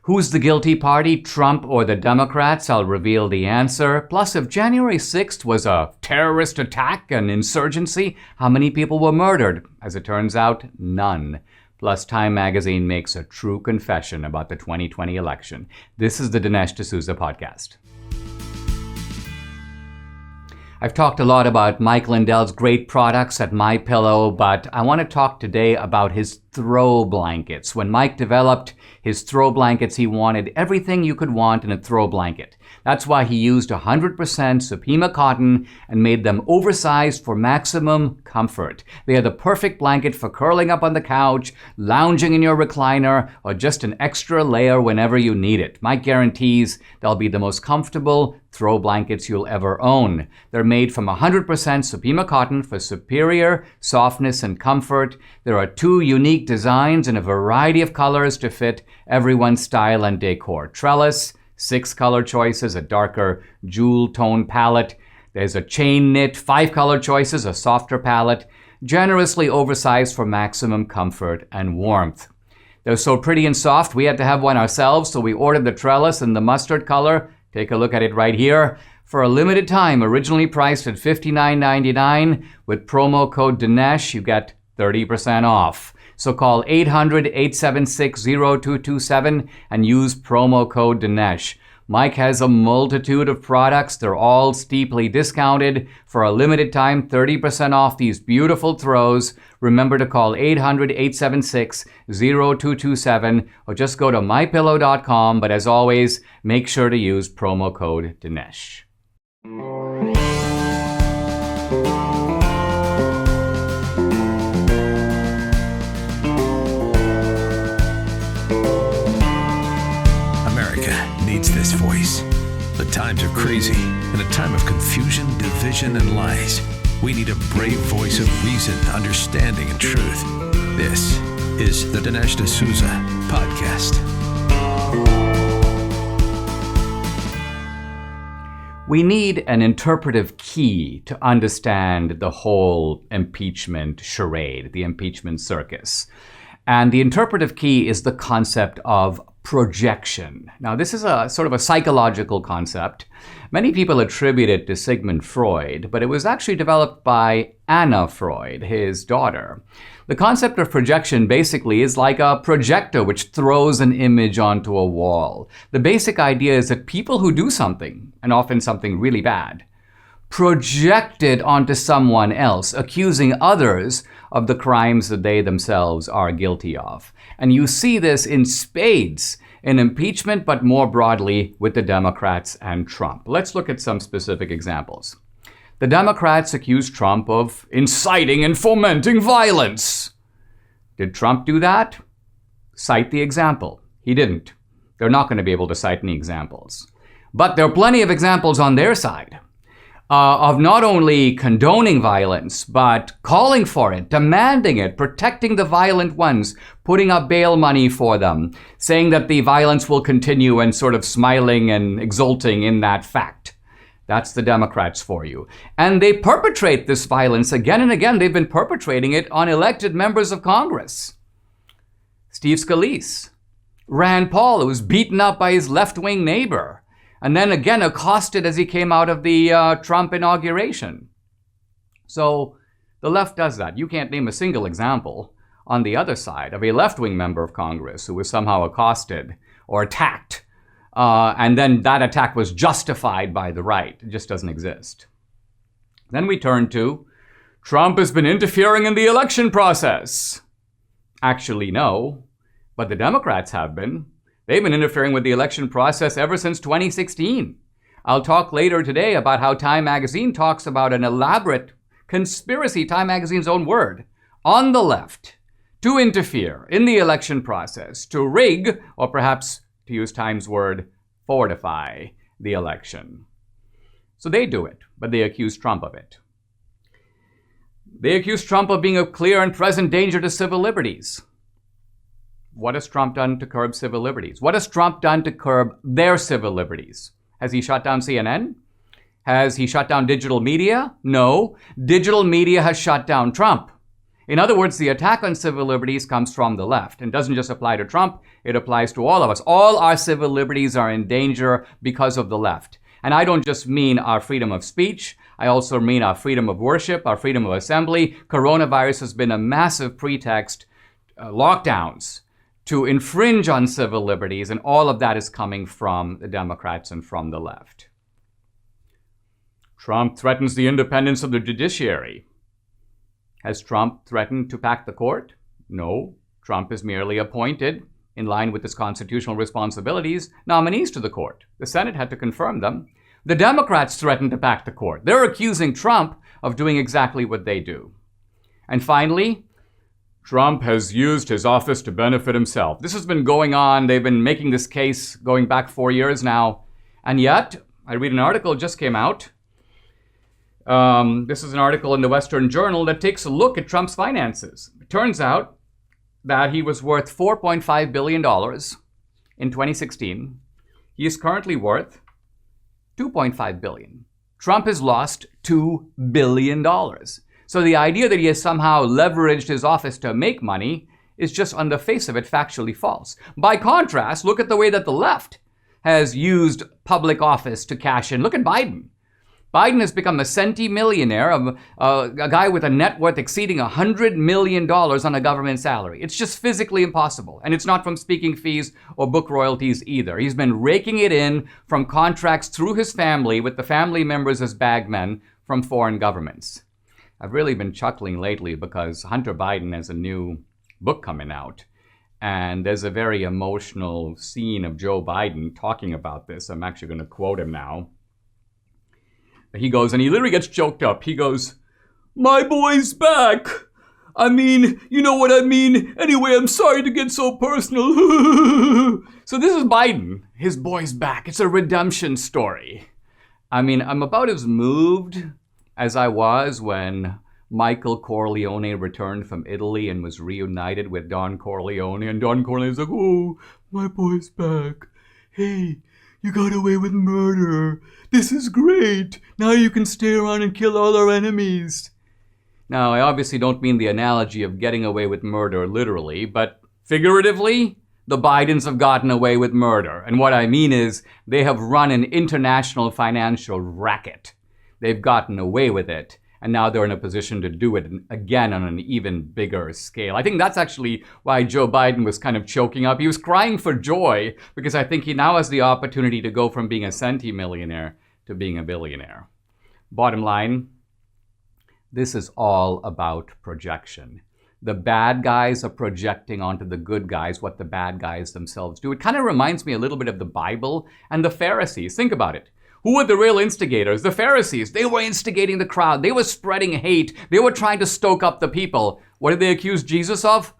Who's the guilty party, Trump or the Democrats? I'll reveal the answer. Plus, if January 6th was a terrorist attack, an insurgency, how many people were murdered? As it turns out, none. Plus, Time magazine makes a true confession about the 2020 election. This is the Dinesh D'Souza podcast. I've talked a lot about Mike Lindell's great products at MyPillow, but I want to talk today about his throw blankets. When Mike developed his throw blankets, he wanted everything you could want in a throw blanket. That's why he used 100% Supima cotton and made them oversized for maximum comfort. They are the perfect blanket for curling up on the couch, lounging in your recliner, or just an extra layer whenever you need it. Mike guarantees they'll be the most comfortable throw blankets you'll ever own. They're made from 100% Supima cotton for superior softness and comfort. There are 2 unique designs in a variety of colors to fit everyone's style and decor. Trellis, 6 color choices, a darker jewel tone palette. There's a chain knit, 5 color choices, a softer palette, generously oversized for maximum comfort and warmth. They're so pretty and soft, we had to have one ourselves, so we ordered the trellis in the mustard color. Take a look at it right here. For a limited time, originally priced at $59.99, with promo code Dinesh, you get 30% off. So call 800-876-0227 and use promo code Dinesh. Mike has a multitude of products. They're all steeply discounted. For a limited time, 30% off these beautiful throws. Remember to call 800-876-0227 or just go to mypillow.com. But as always, make sure to use promo code Dinesh. This voice. The times are crazy. In a time of confusion, division, and lies, we need a brave voice of reason, understanding, and truth. This is the Dinesh D'Souza podcast. We need an interpretive key to understand the whole impeachment charade, the impeachment circus. And the interpretive key is the concept of projection. Now, this is a sort of a psychological concept. Many people attribute it to Sigmund Freud, but it was actually developed by Anna Freud, his daughter. The concept of projection basically is like a projector which throws an image onto a wall. The basic idea is that people who do something, and often something really bad, project it onto someone else, accusing others of the crimes that they themselves are guilty of. And you see this in spades in impeachment, but more broadly with the Democrats and Trump. Let's look at some specific examples. The Democrats accuse Trump of inciting and fomenting violence. Did Trump do that? Cite the example. He didn't. They're not going to be able to cite any examples. But there are plenty of examples on their side. Of not only condoning violence, but calling for it, demanding it, protecting the violent ones, putting up bail money for them, saying that the violence will continue and sort of smiling and exulting in that fact. That's the Democrats for you. And they perpetrate this violence again and again. They've been perpetrating it on elected members of Congress. Steve Scalise, Rand Paul, who was beaten up by his left-wing neighbor, and then again accosted as he came out of the Trump inauguration. So the left does that. You can't name a single example on the other side of a left-wing member of Congress who was somehow accosted or attacked, and then that attack was justified by the right. It just doesn't exist. Then we turn to Trump has been interfering in the election process. Actually, no, but the Democrats have been. They've been interfering with the election process ever since 2016. I'll talk later today about how Time magazine talks about an elaborate conspiracy, Time magazine's own word, on the left to interfere in the election process, to rig, or perhaps, to use Time's word, fortify the election. So they do it, but they accuse Trump of it. They accuse Trump of being a clear and present danger to civil liberties. What has Trump done to curb civil liberties? What has Trump done to curb their civil liberties? Has he shut down CNN? Has he shut down digital media? No. Digital media has shut down Trump. In other words, the attack on civil liberties comes from the left and doesn't just apply to Trump, it applies to all of us. All our civil liberties are in danger because of the left. And I don't just mean our freedom of speech, I also mean our freedom of worship, our freedom of assembly. Coronavirus has been a massive pretext, lockdowns, to infringe on civil liberties, and all of that is coming from the Democrats and from the left. Trump threatens the independence of the judiciary. Has Trump threatened to pack the court? No. Trump is merely appointed, in line with his constitutional responsibilities, nominees to the court. The Senate had to confirm them. The Democrats threatened to pack the court. They're accusing Trump of doing exactly what they do. And finally, Trump has used his office to benefit himself. This has been going on. They've been making this case going back 4 years now. And yet, I read an article just came out. This is an article in the Western Journal that takes a look at Trump's finances. It turns out that he was worth $4.5 billion in 2016. He is currently worth $2.5 billion. Trump has lost $2 billion. So the idea that he has somehow leveraged his office to make money is just on the face of it factually false. By contrast, look at the way that the left has used public office to cash in. Look at Biden. Biden has become a centimillionaire, a guy with a net worth exceeding $100 million on a government salary. It's just physically impossible. And it's not from speaking fees or book royalties either. He's been raking it in from contracts through his family with the family members as bagmen from foreign governments. I've really been chuckling lately because Hunter Biden has a new book coming out. And there's a very emotional scene of Joe Biden talking about this. I'm actually going to quote him now. He goes, and he literally gets choked up. He goes, "My boy's back. I mean, you know what I mean. Anyway, I'm sorry to get so personal." So this is Biden. His boy's back. It's a redemption story. I mean, I'm about as moved as I was when Michael Corleone returned from Italy and was reunited with Don Corleone. And Don Corleone's like, "Oh, my boy's back. Hey, you got away with murder. This is great. Now you can stay around and kill all our enemies." Now, I obviously don't mean the analogy of getting away with murder literally, but figuratively, the Bidens have gotten away with murder. And what I mean is they have run an international financial racket. They've gotten away with it. And now they're in a position to do it again on an even bigger scale. I think that's actually why Joe Biden was kind of choking up. He was crying for joy because I think he now has the opportunity to go from being a centimillionaire to being a billionaire. Bottom line, this is all about projection. The bad guys are projecting onto the good guys what the bad guys themselves do. It kind of reminds me a little bit of the Bible and the Pharisees. Think about it. Who were the real instigators? The Pharisees. They were instigating the crowd. They were spreading hate. They were trying to stoke up the people. What did they accuse Jesus of?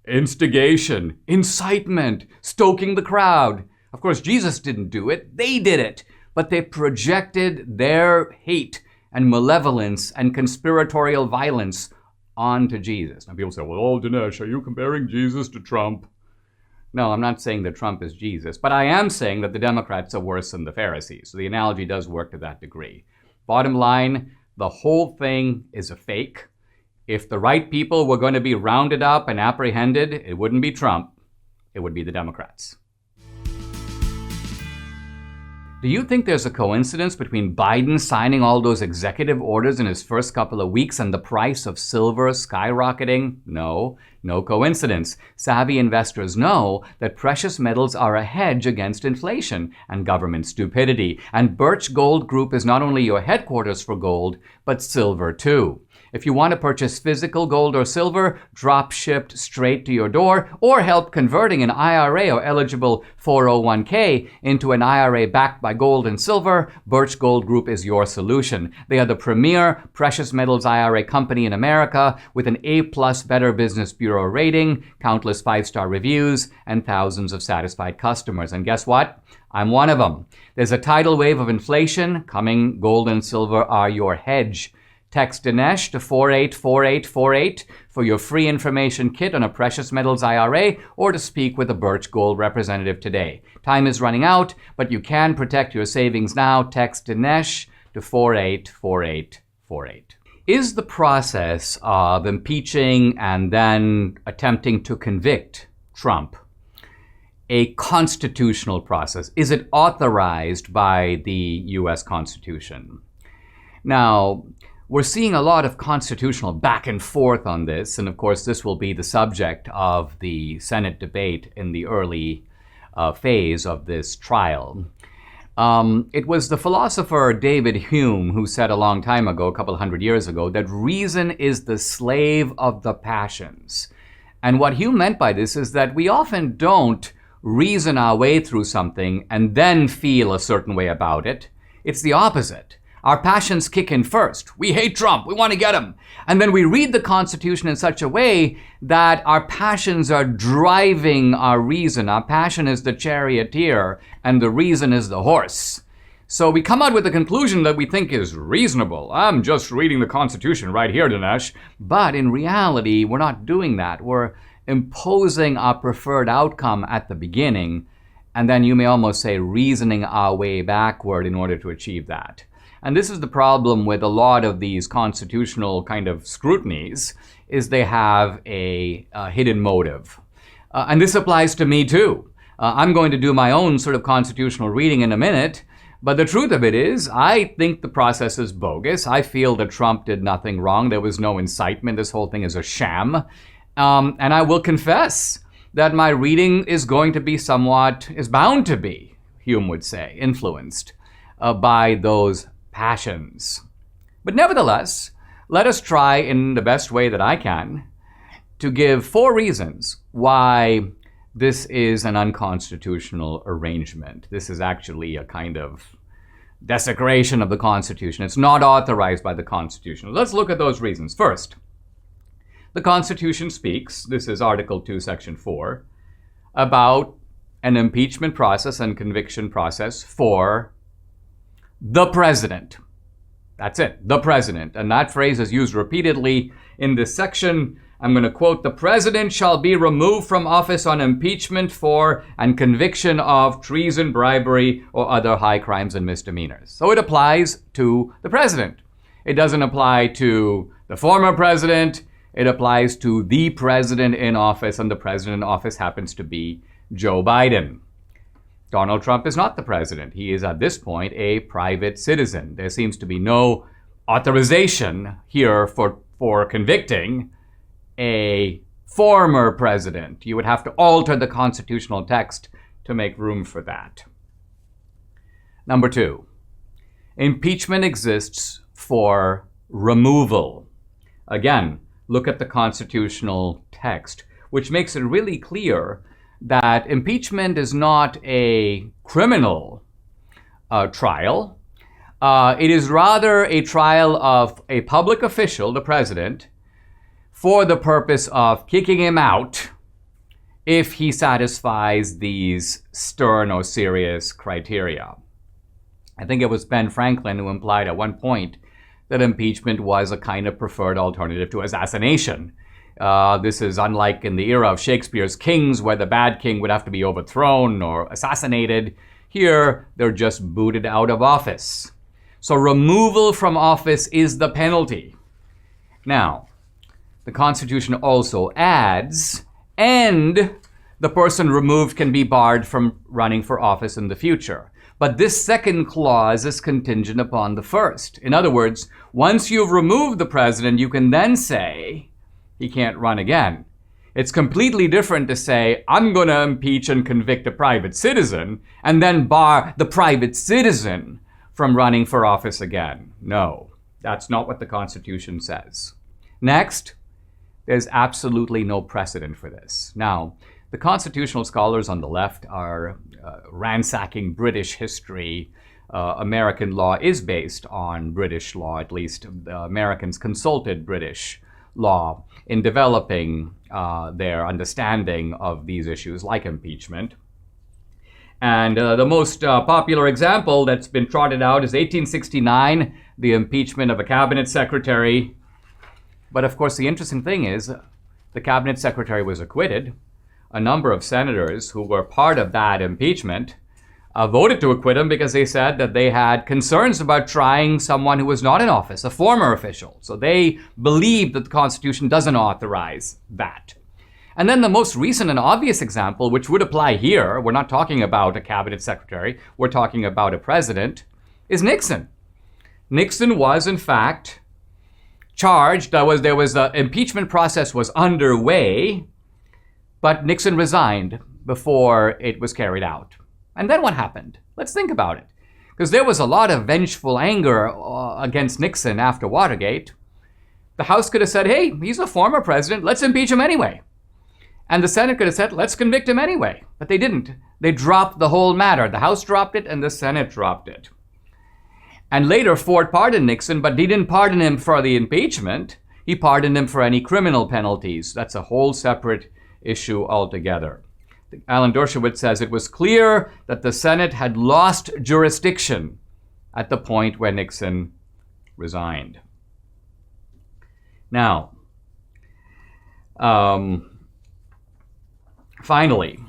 Instigation, incitement, stoking the crowd. Of course, Jesus didn't do it. They did it. But they projected their hate and malevolence and conspiratorial violence onto Jesus. Now people say, "Well, oh, Dinesh, are you comparing Jesus to Trump?" No, I'm not saying that Trump is Jesus, but I am saying that the Democrats are worse than the Pharisees. So the analogy does work to that degree. Bottom line, the whole thing is a fake. If the right people were going to be rounded up and apprehended, it wouldn't be Trump. It would be the Democrats. Do you think there's a coincidence between Biden signing all those executive orders in his first couple of weeks and the price of silver skyrocketing? No coincidence. Savvy investors know that precious metals are a hedge against inflation and government stupidity. And Birch Gold Group is not only your headquarters for gold, but silver too. If you want to purchase physical gold or silver, drop shipped straight to your door, or help converting an IRA or eligible 401k into an IRA backed by gold and silver, Birch Gold Group is your solution. They are the premier precious metals IRA company in America with an A+ Better Business Bureau rating, countless 5-star reviews, and thousands of satisfied customers. And guess what? I'm one of them. There's a tidal wave of inflation coming. Gold and silver are your hedge. Text Dinesh to 484848 for your free information kit on a precious metals IRA or to speak with a Birch Gold representative today. Time is running out, but you can protect your savings now. Text Dinesh to 484848. Is the process of impeaching and then attempting to convict Trump a constitutional process? Is it authorized by the US Constitution? Now, we're seeing a lot of constitutional back and forth on this, and of course this will be the subject of the Senate debate in the early phase of this trial. It was the philosopher David Hume who said a long time ago, a couple hundred years ago, that reason is the slave of the passions. And what Hume meant by this is that we often don't reason our way through something and then feel a certain way about it. It's the opposite. Our passions kick in first. We hate Trump. We want to get him. And then we read the Constitution in such a way that our passions are driving our reason. Our passion is the charioteer and the reason is the horse. So we come out with a conclusion that we think is reasonable. I'm just reading the Constitution right here, Dinesh. But in reality, we're not doing that. We're imposing our preferred outcome at the beginning, and then you may almost say reasoning our way backward in order to achieve that. And this is the problem with a lot of these constitutional kind of scrutinies, is they have a hidden motive. And this applies to me too. I'm going to do my own sort of constitutional reading in a minute, but the truth of it is, I think the process is bogus. I feel that Trump did nothing wrong. There was no incitement. This whole thing is a sham. And I will confess that my reading is going to be is bound to be, Hume would say, influenced by those passions. But nevertheless, let us try in the best way that I can to give 4 reasons why this is an unconstitutional arrangement. This is actually a kind of desecration of the Constitution. It's not authorized by the Constitution. Let's look at those reasons. First, the Constitution speaks, this is Article 2, Section 4, about an impeachment process and conviction process for the president. That's it, the president. And that phrase is used repeatedly in this section. I'm going to quote, "The president shall be removed from office on impeachment for and conviction of treason, bribery, or other high crimes and misdemeanors." So it applies to the president. It doesn't apply to the former president. It applies to the president in office, and the president in office happens to be Joe Biden. Donald Trump is not the president. He is at this point a private citizen. There seems to be no authorization here for convicting a former president. You would have to alter the constitutional text to make room for that. Number 2, impeachment exists for removal. Again, look at the constitutional text, which makes it really clear that impeachment is not a criminal trial. It is rather a trial of a public official, the president, for the purpose of kicking him out if he satisfies these stern or serious criteria. I think it was Ben Franklin who implied at one point that impeachment was a kind of preferred alternative to assassination. This is unlike in the era of Shakespeare's kings, where the bad king would have to be overthrown or assassinated. Here, they're just booted out of office. So removal from office is the penalty. Now, the Constitution also adds, and the person removed can be barred from running for office in the future. But this second clause is contingent upon the first. In other words, once you've removed the president, you can then say he can't run again. It's completely different to say, I'm going to impeach and convict a private citizen and then bar the private citizen from running for office again. No, that's not what the Constitution says. Next, there's absolutely no precedent for this. Now, the constitutional scholars on the left are ransacking British history. American law is based on British law, at least the Americans consulted British law in developing their understanding of these issues like impeachment. And the most popular example that's been trotted out is 1869, the impeachment of a cabinet secretary. But of course, the interesting thing is the cabinet secretary was acquitted. A number of senators who were part of that impeachment voted to acquit him because they said that they had concerns about trying someone who was not in office, a former official. So they believed that the Constitution doesn't authorize that. And then the most recent and obvious example, which would apply here, we're not talking about a cabinet secretary, we're talking about a president, is Nixon. Nixon was, in fact, charged. There was the impeachment process was underway, but Nixon resigned before it was carried out. And then what happened? Let's think about it. Because there was a lot of vengeful anger against Nixon after Watergate. The House could have said, hey, he's a former president, let's impeach him anyway. And the Senate could have said, let's convict him anyway. But they didn't. They dropped the whole matter. The House dropped it and the Senate dropped it. And later, Ford pardoned Nixon, but he didn't pardon him for the impeachment. He pardoned him for any criminal penalties. That's a whole separate issue altogether. Alan Dershowitz says it was clear that the Senate had lost jurisdiction at the point where Nixon resigned. Now, finally,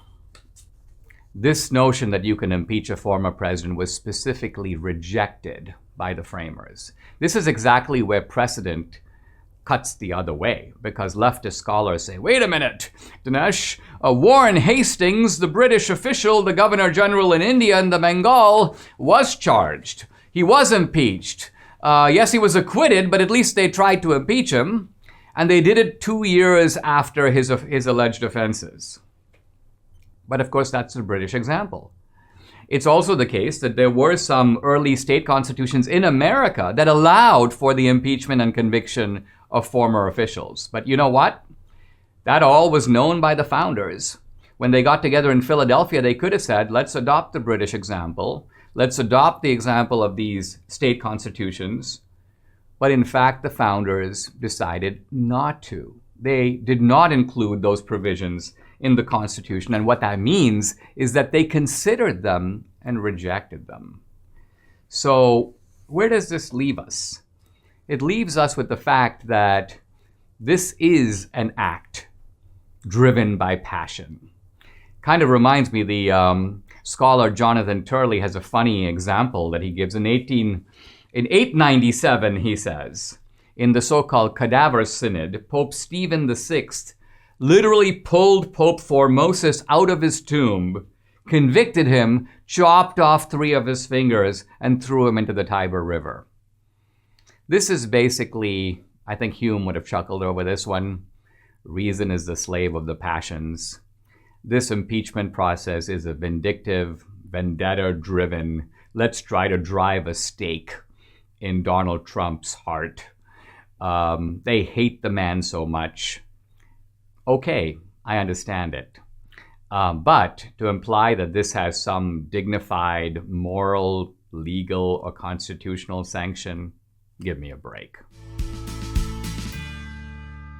this notion that you can impeach a former president was specifically rejected by the framers. This is exactly where precedent cuts the other way, because leftist scholars say, wait a minute, Dinesh, Warren Hastings, the British official, the Governor General in India and the Bengal, was charged. He was impeached. Yes, he was acquitted, but at least they tried to impeach him, and they did it 2 years after his alleged offenses. But of course, that's the British example. It's also the case that there were some early state constitutions in America that allowed for the impeachment and conviction of former officials. But you know what? That all was known by the founders. When they got together in Philadelphia, they could have said, let's adopt the British example. Let's adopt the example of these state constitutions. But in fact, the founders decided not to. They did not include those provisions in the Constitution. And what that means is that they considered them and rejected them. So where does this leave us? It leaves us with the fact that this is an act driven by passion. Kind of reminds me, the scholar Jonathan Turley has a funny example that he gives. In 897, he says, in the so-called Cadaver Synod, Pope Stephen VI literally pulled Pope Formosus out of his tomb, convicted him, chopped off 3 of his fingers, and threw him into the Tiber River. This is basically, I think Hume would have chuckled over this one, reason is the slave of the passions. This impeachment process is a vindictive, vendetta-driven, let's try to drive a stake in Donald Trump's heart. They hate the man so much. Okay, I understand it. But to imply that this has some dignified, moral, legal, or constitutional sanction, give me a break.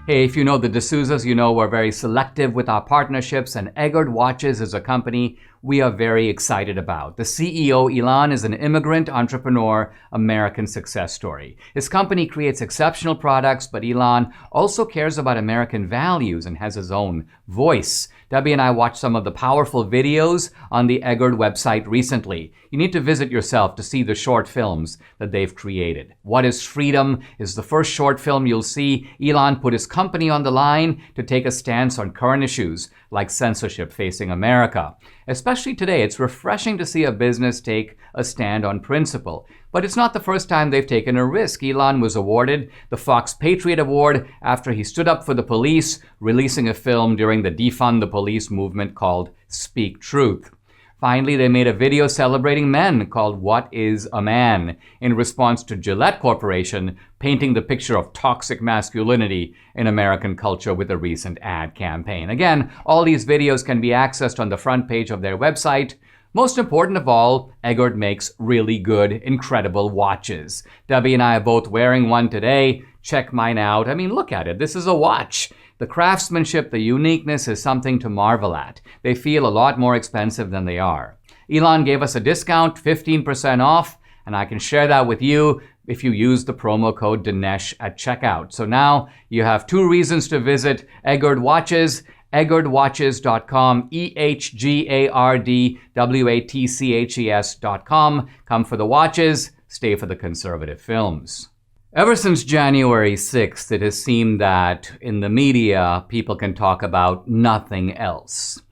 Hey, if you know the D'Souzas, you know we're very selective with our partnerships, and Eggard Watches is a company we are very excited about. The CEO, Ilan, is an immigrant entrepreneur, American success story. His company creates exceptional products, but Ilan also cares about American values and has his own voice. Debbie and I watched some of the powerful videos on the Eggard website recently. You need to visit yourself to see the short films that they've created. What is Freedom is the first short film you'll see. Ilan put his company on the line to take a stance on current issues like censorship facing America. Especially today, it's refreshing to see a business take a stand on principle. But it's not the first time they've taken a risk. Ilan was awarded the Fox Patriot Award after he stood up for the police, releasing a film during the Defund the Police movement called Speak Truth. Finally, they made a video celebrating men called What is a Man? In response to Gillette Corporation painting the picture of toxic masculinity in American culture with a recent ad campaign. Again, all these videos can be accessed on the front page of their website. Most important of all, Eggard makes really good, incredible watches. Debbie and I are both wearing one today. Check mine out. I mean, look at it. This is a watch. The craftsmanship, the uniqueness is something to marvel at. They feel a lot more expensive than they are. Ilan gave us a discount, 15% off, and I can share that with you if you use the promo code Dinesh at checkout. So now you have 2 reasons to visit Eggard Watches, EhgardWatches.com, EhgardWatches.com. Come for the watches, stay for the conservative films. Ever since January 6th, it has seemed that in the media, people can talk about nothing else.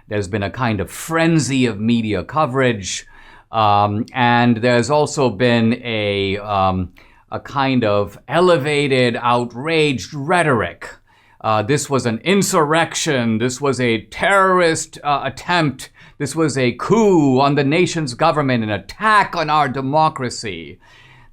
There's been a kind of frenzy of media coverage, and there's also been a kind of elevated, outraged rhetoric. This was an insurrection. This was a terrorist attempt. This was a coup on the nation's government, an attack on our democracy.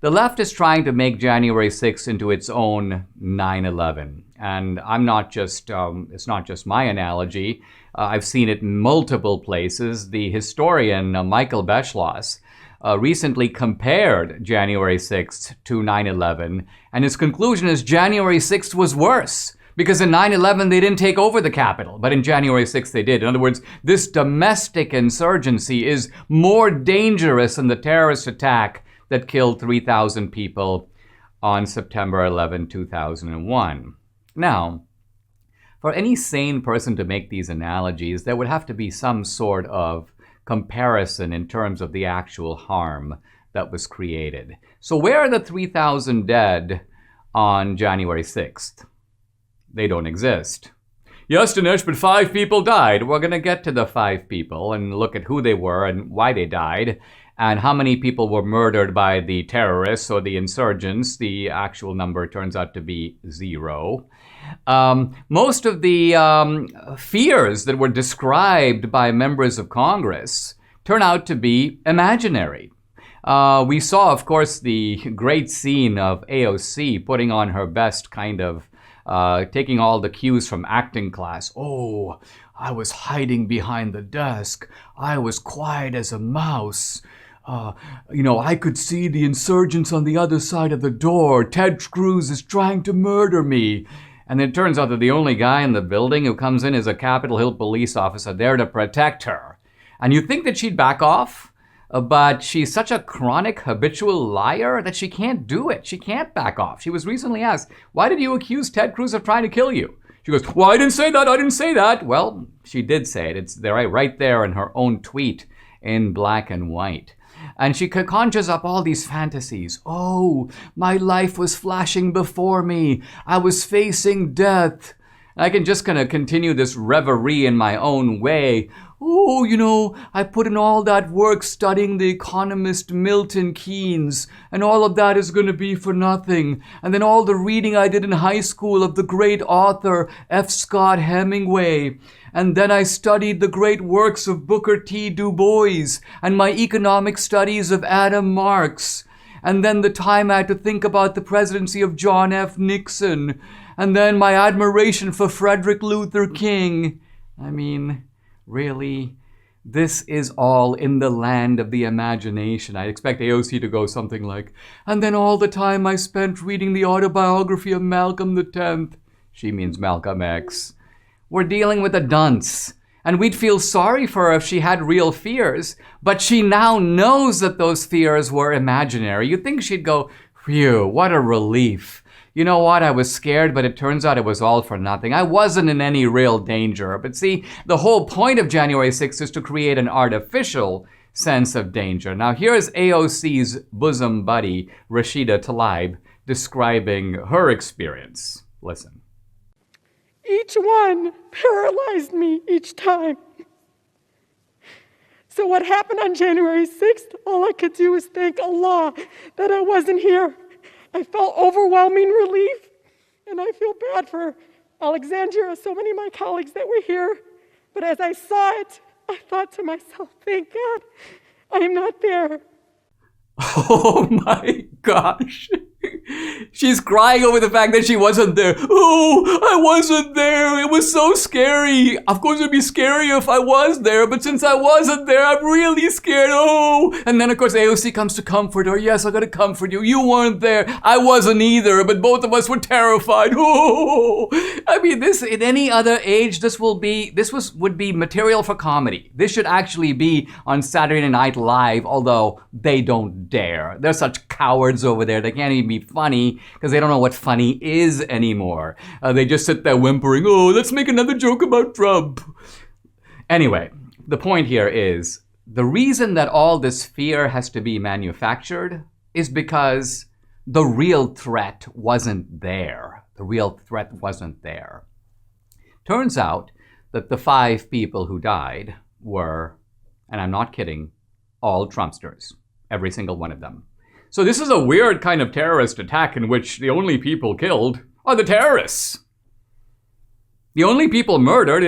The left is trying to make January 6th into its own 9/11. And it's not just my analogy. I've seen it in multiple places. The historian Michael Beschloss recently compared January 6th to 9/11, and his conclusion is January 6th was worse. Because in 9/11, they didn't take over the Capitol, but in January 6th, they did. In other words, this domestic insurgency is more dangerous than the terrorist attack that killed 3,000 people on September 11, 2001. Now, for any sane person to make these analogies, there would have to be some sort of comparison in terms of the actual harm that was created. So where are the 3,000 dead on January 6th? They don't exist. Yes, Dinesh, but 5 people died. We're going to get to the 5 people and look at who they were and why they died and how many people were murdered by the terrorists or the insurgents. The actual number turns out to be 0. Most of the fears that were described by members of Congress turn out to be imaginary. We saw, of course, the great scene of AOC putting on her best kind of taking all the cues from acting class. Oh, I was hiding behind the desk. I was quiet as a mouse. I could see the insurgents on the other side of the door. Ted Cruz is trying to murder me. And it turns out that the only guy in the building who comes in is a Capitol Hill police officer there to protect her. And you think that she'd back off? But she's such a chronic, habitual liar that she can't do it. She can't back off. She was recently asked, why did you accuse Ted Cruz of trying to kill you? She goes, well, I didn't say that. I didn't say that. Well, she did say it. It's there, right there in her own tweet in black and white. And she conjures up all these fantasies. Oh, my life was flashing before me. I was facing death. I can just kind of continue this reverie in my own way. Oh, I put in all that work studying the economist Milton Keynes, and all of that is going to be for nothing. And then all the reading I did in high school of the great author F. Scott Hemingway. And then I studied the great works of Booker T. Du Bois and my economic studies of Adam Marx. And then the time I had to think about the presidency of John F. Nixon. And then my admiration for Frederick Luther King. I mean, really? This is all in the land of the imagination. I expect AOC to go something like, and then all the time I spent reading the autobiography of Malcolm X. She means Malcolm X. We're dealing with a dunce. And we'd feel sorry for her if she had real fears. But she now knows that those fears were imaginary. You'd think she'd go, phew, what a relief. You know what, I was scared, but it turns out it was all for nothing. I wasn't in any real danger. But see, the whole point of January 6th is to create an artificial sense of danger. Now here's AOC's bosom buddy, Rashida Tlaib, describing her experience. Listen. Each one paralyzed me each time. So what happened on January 6th, all I could do was thank Allah that I wasn't here. I felt overwhelming relief, and I feel bad for Alexandria, so many of my colleagues that were here. But as I saw it, I thought to myself, thank God I am not there. Oh my gosh. She's crying over the fact that she wasn't there. Oh, I wasn't there. It was so scary. Of course, it'd be scary if I was there, but since I wasn't there, I'm really scared. Oh, and then of course AOC comes to comfort her. Yes, I gotta comfort you. You weren't there. I wasn't either, but both of us were terrified. Oh, I mean, this in any other age, would be material for comedy. This should actually be on Saturday Night Live, although they don't dare. They're such cowards over there. They can't even be funny. funny because they don't know what funny is anymore. They just sit there whimpering, oh, let's make another joke about Trump. Anyway, the point here is the reason that all this fear has to be manufactured is because the real threat wasn't there. The real threat wasn't there. Turns out that the 5 people who died were, and I'm not kidding, all Trumpsters. Every single one of them. So this is a weird kind of terrorist attack in which the only people killed are the terrorists. The only people murdered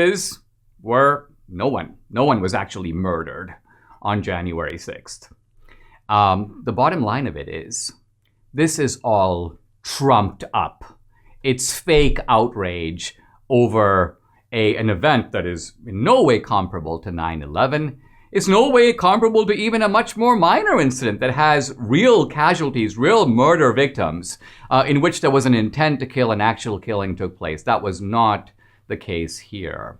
were no one. No one was actually murdered on January 6th. The bottom line of it is, this is all trumped up. It's fake outrage over an event that is in no way comparable to 9/11. It's no way comparable to even a much more minor incident that has real casualties, real murder victims, in which there was an intent to kill, an actual killing took place. That was not the case here.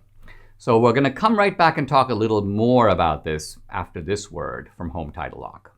So we're going to come right back and talk a little more about this after this word from Home Title Lock.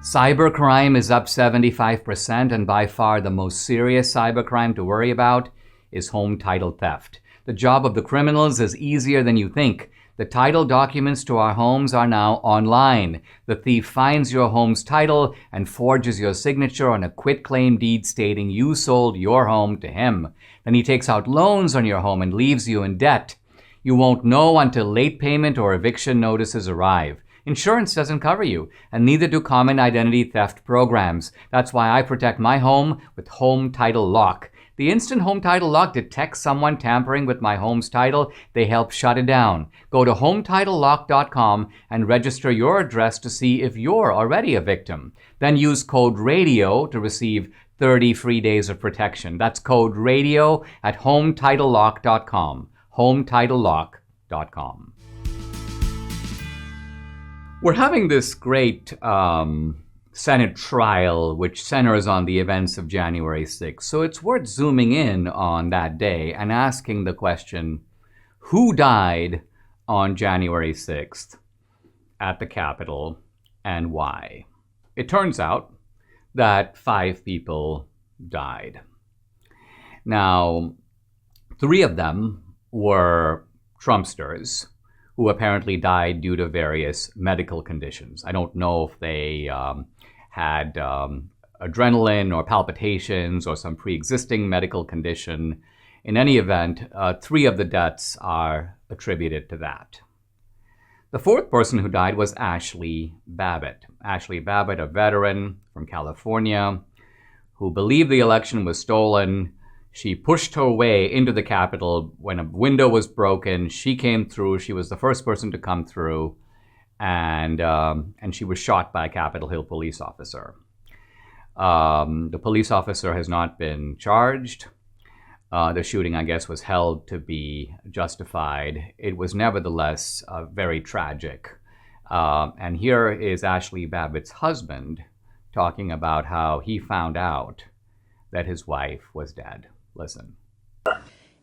Cybercrime is up 75%, and by far the most serious cybercrime to worry about is home title theft. The job of the criminals is easier than you think. The title documents to our homes are now online. The thief finds your home's title and forges your signature on a quitclaim deed stating you sold your home to him. Then he takes out loans on your home and leaves you in debt. You won't know until late payment or eviction notices arrive. Insurance doesn't cover you, and neither do common identity theft programs. That's why I protect my home with Home Title Lock. The instant Home Title Lock detects someone tampering with my home's title, they help shut it down. Go to HometitleLock.com and register your address to see if you're already a victim. Then use code RADIO to receive 30 free days of protection. That's code RADIO at HometitleLock.com. HometitleLock.com. We're having this great Senate trial which centers on the events of January 6th. So it's worth zooming in on that day and asking the question, who died on January 6th at the Capitol and why? It turns out that 5 people died. Now, 3 of them were Trumpsters who apparently died due to various medical conditions. I don't know if they had adrenaline or palpitations or some pre-existing medical condition. In any event, 3 of the deaths are attributed to that. The 4th person who died was Ashley Babbitt. Ashley Babbitt, a veteran from California who believed the election was stolen. She pushed her way into the Capitol when a window was broken. She came through. She was the first person to come through, and she was shot by a Capitol Hill police officer. The police officer has not been charged. The shooting, I guess, was held to be justified. It was nevertheless very tragic. And here is Ashley Babbitt's husband talking about how he found out that his wife was dead. Listen.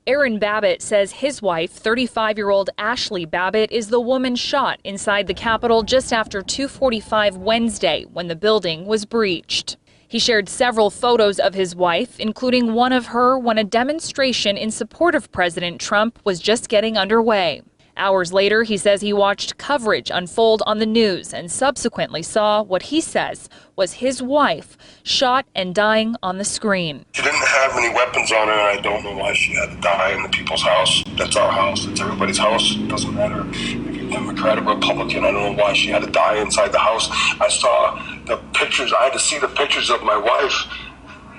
Aaron Babbitt says his wife, 35-year-old Ashley Babbitt, is the woman shot inside the Capitol just after 2:45 Wednesday when the building was breached. He shared several photos of his wife, including one of her when a demonstration in support of President Trump was just getting underway. Hours later, he says he watched coverage unfold on the news and subsequently saw what he says was his wife shot and dying on the screen. She didn't have any weapons on her, and I don't know why she had to die in the people's house. That's our house. It's everybody's house. It doesn't matter if you're Democrat or Republican. I don't know why she had to die inside the house. I saw the pictures. I had to see the pictures of my wife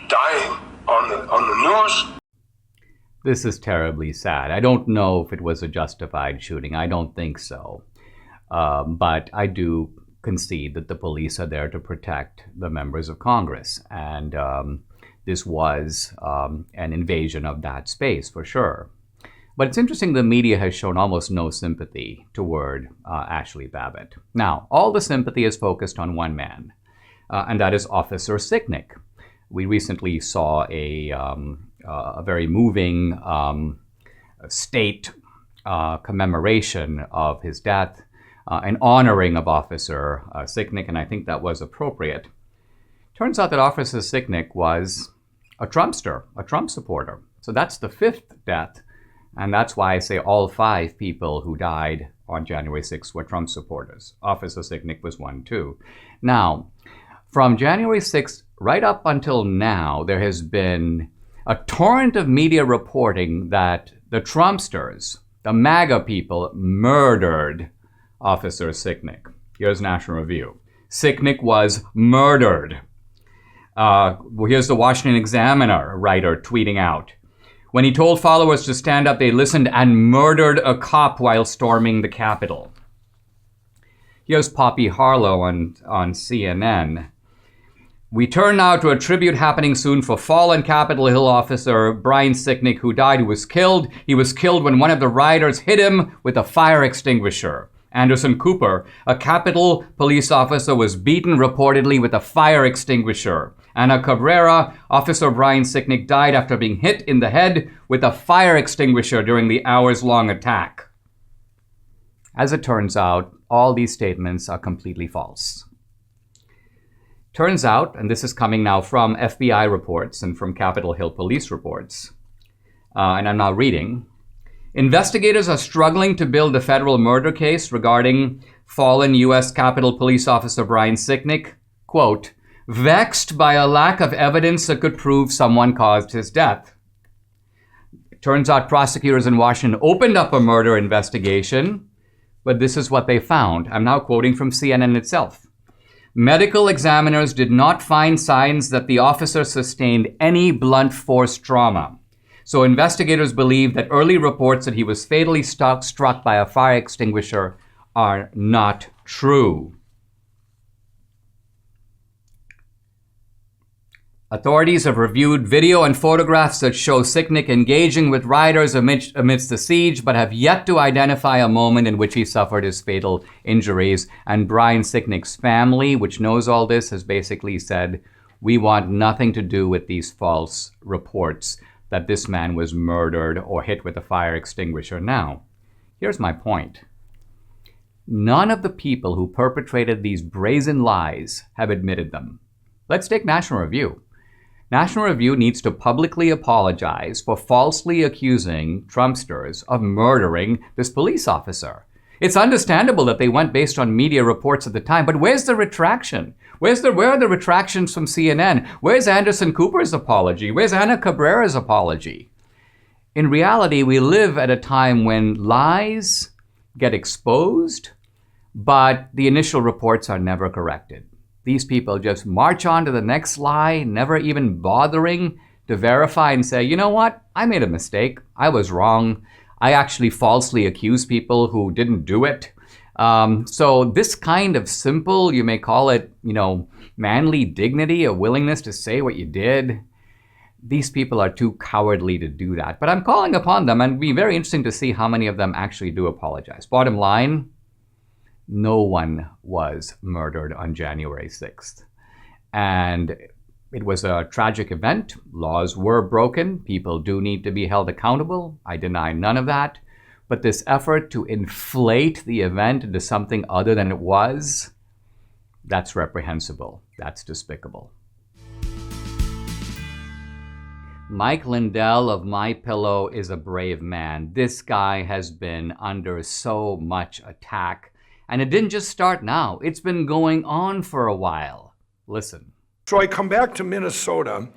dying on the news. This is terribly sad. I don't know if it was a justified shooting. I don't think so. But I do concede that the police are there to protect the members of Congress. And this was an invasion of that space, for sure. But it's interesting the media has shown almost no sympathy toward Ashley Babbitt. Now, all the sympathy is focused on one man, and that is Officer Sicknick. We recently saw a very moving state commemoration of his death, an honoring of Officer Sicknick, and I think that was appropriate. Turns out that Officer Sicknick was a Trumpster, a Trump supporter. So that's the fifth death. And that's why I say all 5 people who died on January 6th were Trump supporters. Officer Sicknick was one too. Now, from January 6th right up until now, there has been a torrent of media reporting that the Trumpsters, the MAGA people, murdered Officer Sicknick. Here's National Review. Sicknick was murdered. Here's the Washington Examiner writer tweeting out. When he told followers to stand up, they listened and murdered a cop while storming the Capitol. Here's Poppy Harlow on CNN. We turn now to a tribute happening soon for fallen Capitol Hill officer Brian Sicknick, who died, who was killed. He was killed when one of the rioters hit him with a fire extinguisher. Anderson Cooper, a Capitol police officer, was beaten reportedly with a fire extinguisher. Ana Cabrera, Officer Brian Sicknick, died after being hit in the head with a fire extinguisher during the hours-long attack. As it turns out, all these statements are completely false. Turns out, and this is coming now from FBI reports and from Capitol Hill police reports, and I'm now reading, investigators are struggling to build a federal murder case regarding fallen U.S. Capitol Police Officer Brian Sicknick, quote, vexed by a lack of evidence that could prove someone caused his death. It turns out prosecutors in Washington opened up a murder investigation, but this is what they found. I'm now quoting from CNN itself. Medical examiners did not find signs that the officer sustained any blunt force trauma. So investigators believe that early reports that he was fatally struck by a fire extinguisher are not true. Authorities have reviewed video and photographs that show Sicknick engaging with rioters amidst the siege, but have yet to identify a moment in which he suffered his fatal injuries. And Brian Sicknick's family, which knows all this, has basically said, we want nothing to do with these false reports that this man was murdered or hit with a fire extinguisher. Now, here's my point. None of the people who perpetrated these brazen lies have admitted them. Let's take National Review. National Review needs to publicly apologize for falsely accusing Trumpsters of murdering this police officer. It's understandable that they went based on media reports at the time, but where's the retraction? Where are the retractions from CNN? Where's Anderson Cooper's apology? Where's Ana Cabrera's apology? In reality, we live at a time when lies get exposed, but the initial reports are never corrected. These people just march on to the next lie, never even bothering to verify and say, you know what? I made a mistake. I was wrong. I actually falsely accused people who didn't do it. So this kind of simple, you may call it, manly dignity, a willingness to say what you did, these people are too cowardly to do that. But I'm calling upon them, and it'd be very interesting to see how many of them actually do apologize. Bottom line, no one was murdered on January 6th. And it was a tragic event. Laws were broken. People do need to be held accountable. I deny none of that. But this effort to inflate the event into something other than it was, that's reprehensible. That's despicable. Mike Lindell of MyPillow is a brave man. This guy has been under so much attack. And it didn't just start now. It's been going on for a while. Listen. So I come back to Minnesota,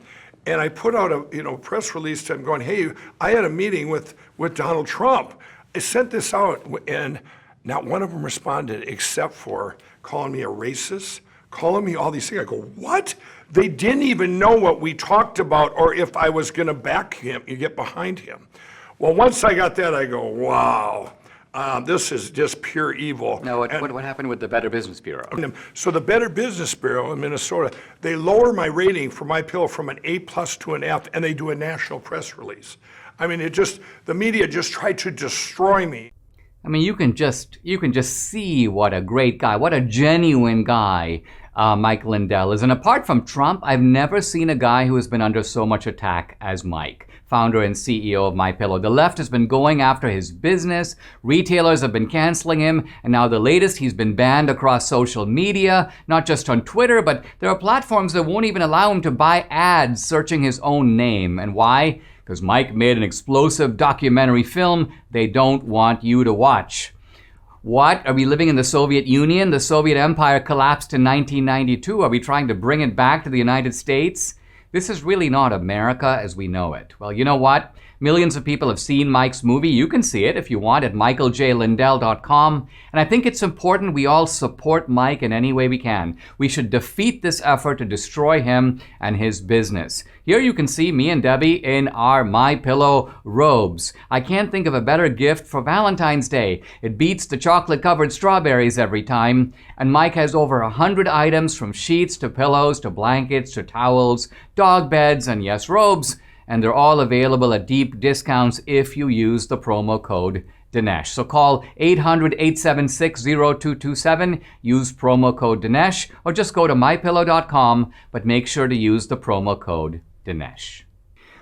and I put out a press release to him going, hey, I had a meeting with Donald Trump. I sent this out, and not one of them responded except for calling me a racist, calling me all these things. I go, what? They didn't even know what we talked about or if I was going to back him, you get behind him. Well, once I got that, I go, wow. This is just pure evil. Now, what happened with the Better Business Bureau? So the Better Business Bureau in Minnesota, they lower my rating for MyPillow from an A+ to an F, and they do a national press release. I mean, the media just tried to destroy me. I mean, you can just see what a great guy, what a genuine guy Mike Lindell is. And apart from Trump, I've never seen a guy who has been under so much attack as Mike. founder and CEO of MyPillow. The left has been going after his business. Retailers have been canceling him. And now the latest, he's been banned across social media, not just on Twitter, but there are platforms that won't even allow him to buy ads searching his own name. And why? Because Mike made an explosive documentary film they don't want you to watch. What? Are we living in the Soviet Union? The Soviet Empire collapsed in 1992. Are we trying to bring it back to the United States? This is really not America as we know it. Well, you know what? Millions of people have seen Mike's movie. You can see it if you want at michaeljlindell.com. And I think it's important we all support Mike in any way we can. We should defeat this effort to destroy him and his business. Here you can see me and Debbie in our MyPillow robes. I can't think of a better gift for Valentine's Day. It beats the chocolate-covered strawberries every time. And Mike has over 100 items from sheets to pillows to blankets to towels, dog beds, and yes, robes. And they're all available at deep discounts if you use the promo code Dinesh. So call 800-876-0227, use promo code Dinesh, or just go to mypillow.com, but make sure to use the promo code Dinesh.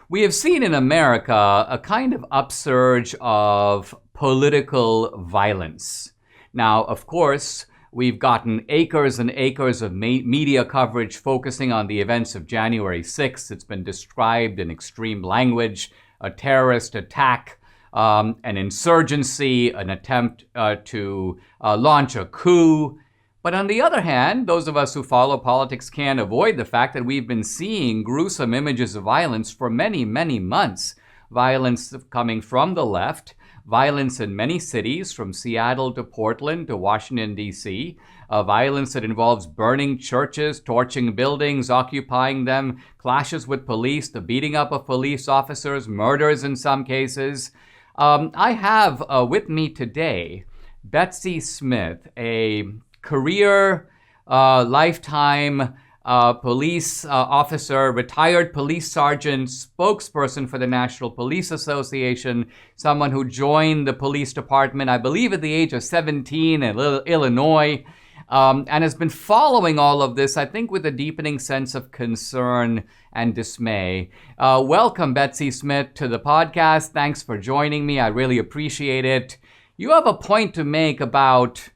We have seen in America a kind of upsurge of political violence. Now, of course, we've gotten acres and acres of media coverage focusing on the events of January 6th. It's been described in extreme language, a terrorist attack, an insurgency, an attempt to launch a coup. But on the other hand, those of us who follow politics can't avoid the fact that we've been seeing gruesome images of violence for many, many months. Violence coming from the left, violence in many cities, from Seattle to Portland to Washington, D.C., violence that involves burning churches, torching buildings, occupying them, clashes with police, the beating up of police officers, murders in some cases. I have with me today Sgt.Smith, a career, lifetime police officer, retired police sergeant, spokesperson for the National Police Association, someone who joined the police department, I believe, at the age of 17 in Illinois, and has been following all of this, I think, with a deepening sense of concern and dismay. Welcome, Sgt.Smith, to the podcast. Thanks for joining me. I really appreciate it. You have a point to make about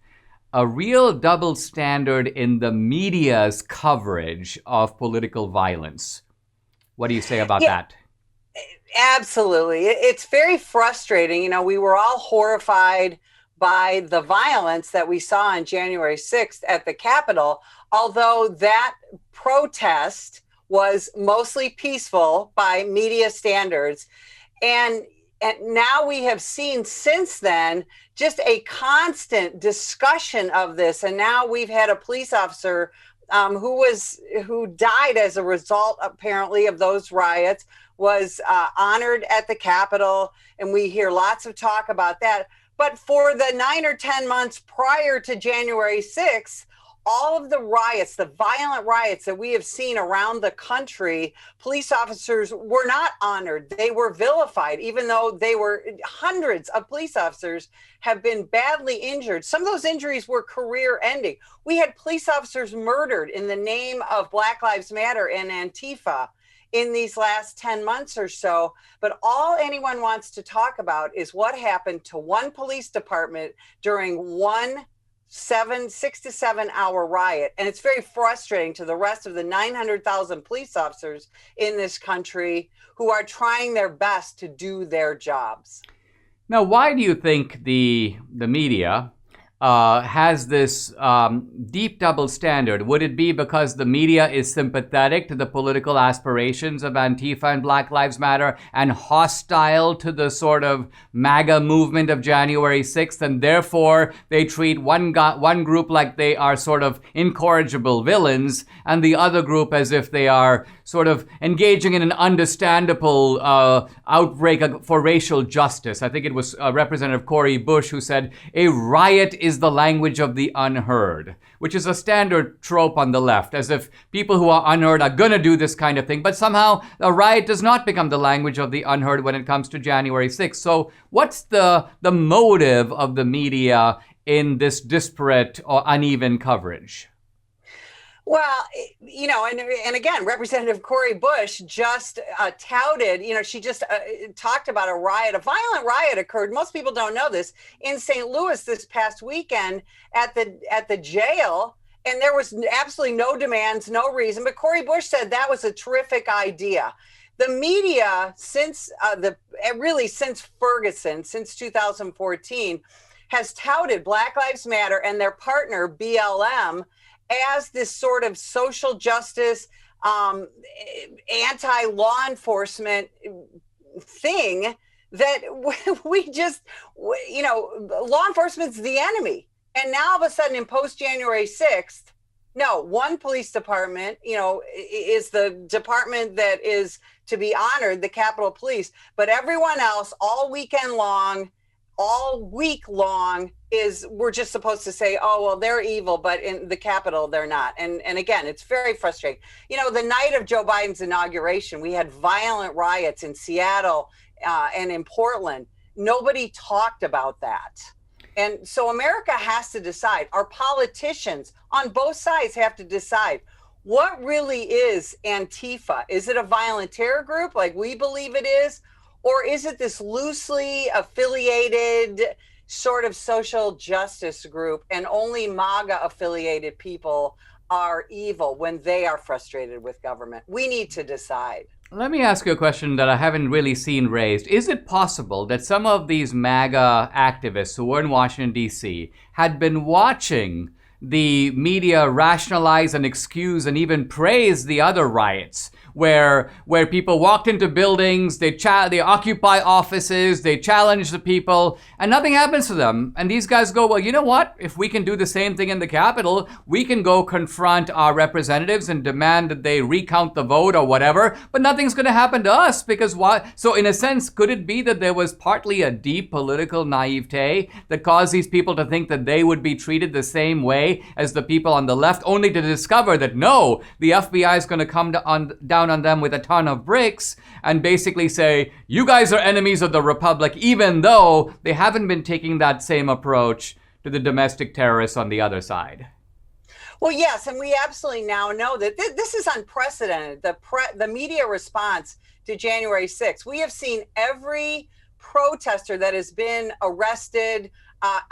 a real double standard in the media's coverage of political violence. What do you say about that? Absolutely. It's very frustrating. You know, we were all horrified by the violence that we saw on January 6th at the Capitol, although that protest was mostly peaceful by media standards. And now we have seen since then just a constant discussion of this. And now we've had a police officer who died as a result, apparently, of those riots, was honored at the Capitol. And we hear lots of talk about that. But for the 9 or 10 months prior to January 6th, all of the riots, the violent riots that we have seen around the country, police officers were not honored. They were vilified, even though hundreds of police officers have been badly injured. Some of those injuries were career ending. We had police officers murdered in the name of Black Lives Matter and Antifa in these last 10 months or so. But all anyone wants to talk about is what happened to one police department during one 6 to 7 hour riot. And it's very frustrating to the rest of the 900,000 police officers in this country who are trying their best to do their jobs. Now, why do you think the media has this deep double standard? Would it be because the media is sympathetic to the political aspirations of Antifa and Black Lives Matter and hostile to the sort of MAGA movement of January 6th, and therefore they treat one group like they are sort of incorrigible villains and the other group as if they are sort of engaging in an understandable outbreak for racial justice? I think it was Representative Cori Bush who said, a riot is the language of the unheard, which is a standard trope on the left, as if people who are unheard are going to do this kind of thing. But somehow a riot does not become the language of the unheard when it comes to January 6th. So what's the motive of the media in this disparate or uneven coverage? Well, and again, Representative Cori Bush just touted, she just talked about a violent riot occurred. Most people don't know this, in St. Louis this past weekend at the jail. And there was absolutely no demands, no reason. But Cori Bush said that was a terrific idea. The media, since Ferguson, since 2014, has touted Black Lives Matter and their partner BLM as this sort of social justice, anti-law enforcement thing that law enforcement's the enemy. And now all of a sudden in post-January 6th, no, one police department, is the department that is to be honored, the Capitol Police, but everyone else all week long, we're just supposed to say, oh, well, they're evil, but in the Capitol, they're not. And again, it's very frustrating. The night of Joe Biden's inauguration, we had violent riots in Seattle and in Portland. Nobody talked about that. And so America has to decide. Our politicians on both sides have to decide, what really is Antifa? Is it a violent terror group like we believe it is? Or is it this loosely affiliated sort of social justice group, and only MAGA affiliated people are evil when they are frustrated with government? We need to decide. Let me ask you a question that I haven't really seen raised. Is it possible that some of these MAGA activists who were in Washington, D.C. had been watching the media rationalize and excuse and even praise the other riots, where people walked into buildings, they occupy offices, they challenge the people, and nothing happens to them. And these guys go, well, you know what? If we can do the same thing in the Capitol, we can go confront our representatives and demand that they recount the vote or whatever, but nothing's going to happen to us because why? So in a sense, could it be that there was partly a deep political naivete that caused these people to think that they would be treated the same way as the people on the left, only to discover that no, the FBI is going to come down on them with a ton of bricks and basically say, you guys are enemies of the Republic, even though they haven't been taking that same approach to the domestic terrorists on the other side? Well, yes, and we absolutely now know that this is unprecedented, the media response to January 6th. We have seen every protester that has been arrested,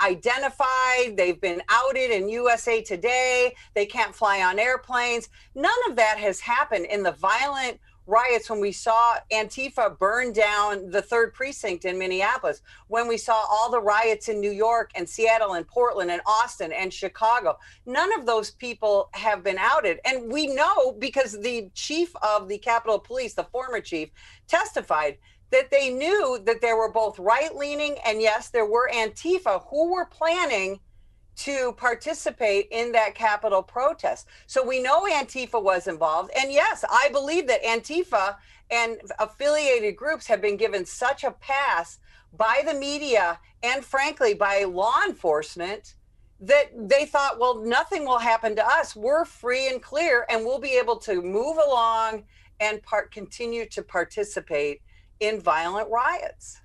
identified, they've been outed in USA Today, they can't fly on airplanes. None of that has happened in the violent riots when we saw Antifa burn down the 3rd precinct in Minneapolis, when we saw all the riots in New York and Seattle and Portland and Austin and Chicago. None of those people have been outed. And we know because the chief of the Capitol Police, the former chief, testified that they knew that there were both right-leaning and yes, there were Antifa who were planning to participate in that Capitol protest. So we know Antifa was involved. And yes, I believe that Antifa and affiliated groups have been given such a pass by the media and frankly by law enforcement that they thought, well, nothing will happen to us. We're free and clear and we'll be able to move along and continue to participate in violent riots.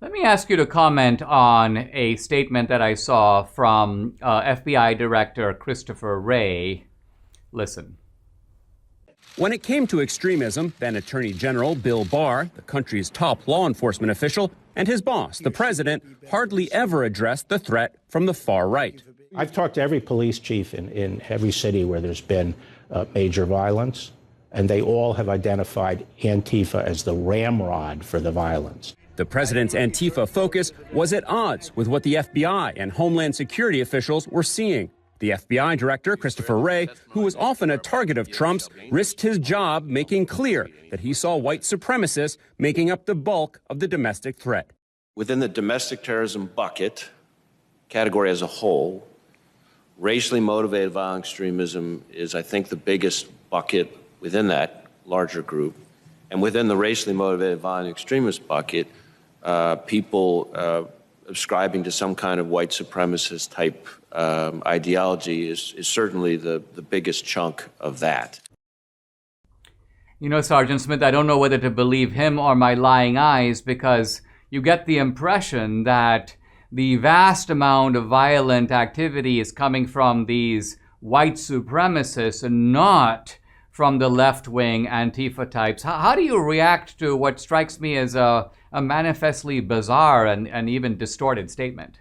Let me ask you to comment on a statement that I saw from FBI Director Christopher Wray. Listen. When it came to extremism, then Attorney General Bill Barr, the country's top law enforcement official, and his boss, the president, hardly ever addressed the threat from the far right. I've talked to every police chief in every city where there's been major violence, and they all have identified Antifa as the ramrod for the violence. The president's Antifa focus was at odds with what the FBI and Homeland Security officials were seeing. The FBI director, Christopher Wray, who was often a target of Trump's, risked his job making clear that he saw white supremacists making up the bulk of the domestic threat. Within the domestic terrorism bucket, category as a whole, racially motivated violent extremism is, I think, the biggest bucket within that larger group. And within the racially motivated violent extremist bucket, people ascribing to some kind of white supremacist type ideology is certainly the biggest chunk of that. You know, Sergeant Smith, I don't know whether to believe him or my lying eyes, because you get the impression that the vast amount of violent activity is coming from these white supremacists and not from the left-wing Antifa types. How do you react to what strikes me as a manifestly bizarre and even distorted statement?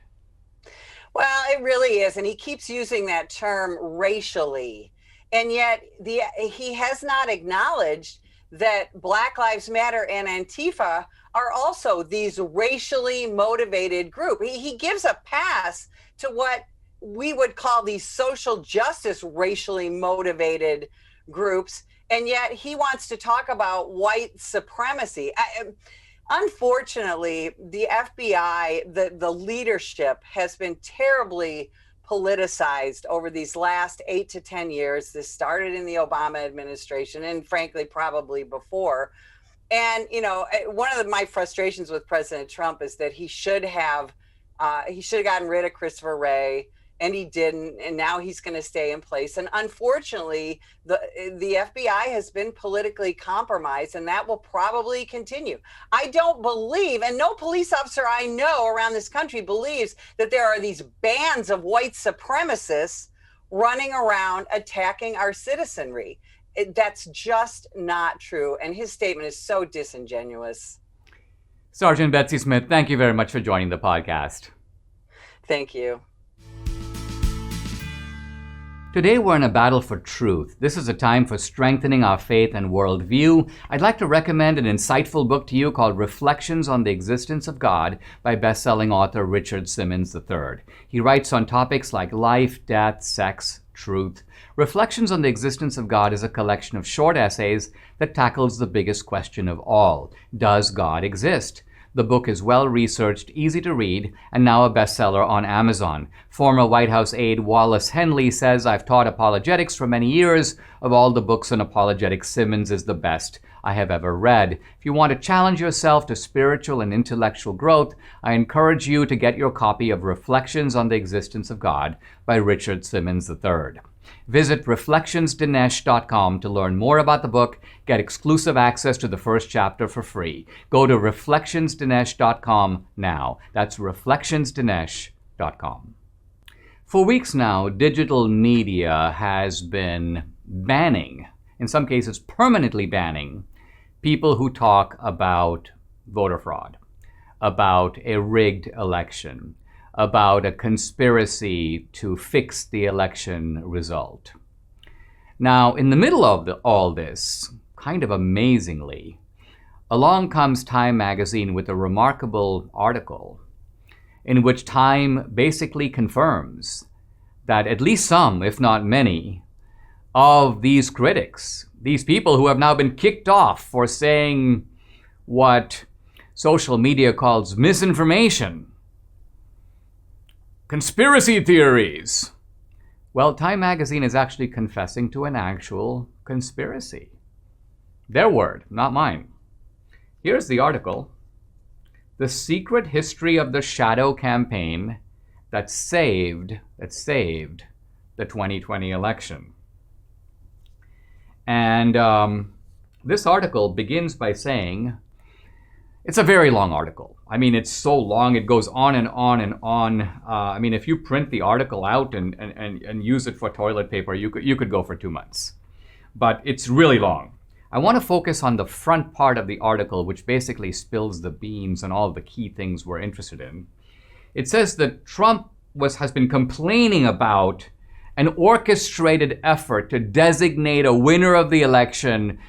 Well, it really is. And he keeps using that term racially. And yet he has not acknowledged that Black Lives Matter and Antifa are also these racially motivated group. He gives a pass to what we would call these social justice racially motivated groups. And yet he wants to talk about white supremacy. Unfortunately, the FBI, the leadership has been terribly politicized over these last 8 to 10 years. This started in the Obama administration and frankly, probably before. And, you know, one of my frustrations with President Trump is that he should have gotten rid of Christopher Wray, and he didn't, and now he's going to stay in place. And unfortunately, the FBI has been politically compromised, and that will probably continue. I don't believe, and no police officer I know around this country believes that there are these bands of white supremacists running around attacking our citizenry. That's just not true, and his statement is so disingenuous. Sergeant Betsy Smith, thank you very much for joining the podcast. Thank you. Today we're in a battle for truth. This is a time for strengthening our faith and worldview. I'd like to recommend an insightful book to you called Reflections on the Existence of God by bestselling author Richard Simmons III. He writes on topics like life, death, sex, truth. Reflections on the Existence of God is a collection of short essays that tackles the biggest question of all. Does God exist? The book is well-researched, easy to read, and now a bestseller on Amazon. Former White House aide Wallace Henley says, "I've taught apologetics for many years. Of all the books on apologetics, Simmons is the best I have ever read." If you want to challenge yourself to spiritual and intellectual growth, I encourage you to get your copy of Reflections on the Existence of God by Richard Simmons III. Visit reflectionsdinesh.com to learn more about the book, get exclusive access to the first chapter for free. Go to reflectionsdinesh.com now. That's reflectionsdinesh.com. For weeks now, digital media has been banning, in some cases permanently banning, people who talk about voter fraud, about a rigged election, about a conspiracy to fix the election result. Now, in the middle of all this, kind of amazingly, along comes Time magazine with a remarkable article in which Time basically confirms that at least some, if not many, of these critics, these people who have now been kicked off for saying what social media calls misinformation, conspiracy theories. Well, Time magazine is actually confessing to an actual conspiracy. Their word, not mine. Here's the article. The secret history of the shadow campaign that saved the 2020 election. And this article begins by saying, it's a very long article. I mean, it's so long, it goes on and on and on. I mean, if you print the article out and use it for toilet paper, you could go for 2 months. But it's really long. I want to focus on the front part of the article, which basically spills the beans on all the key things we're interested in. It says that Trump has been complaining about an orchestrated effort to designate a winner of the election,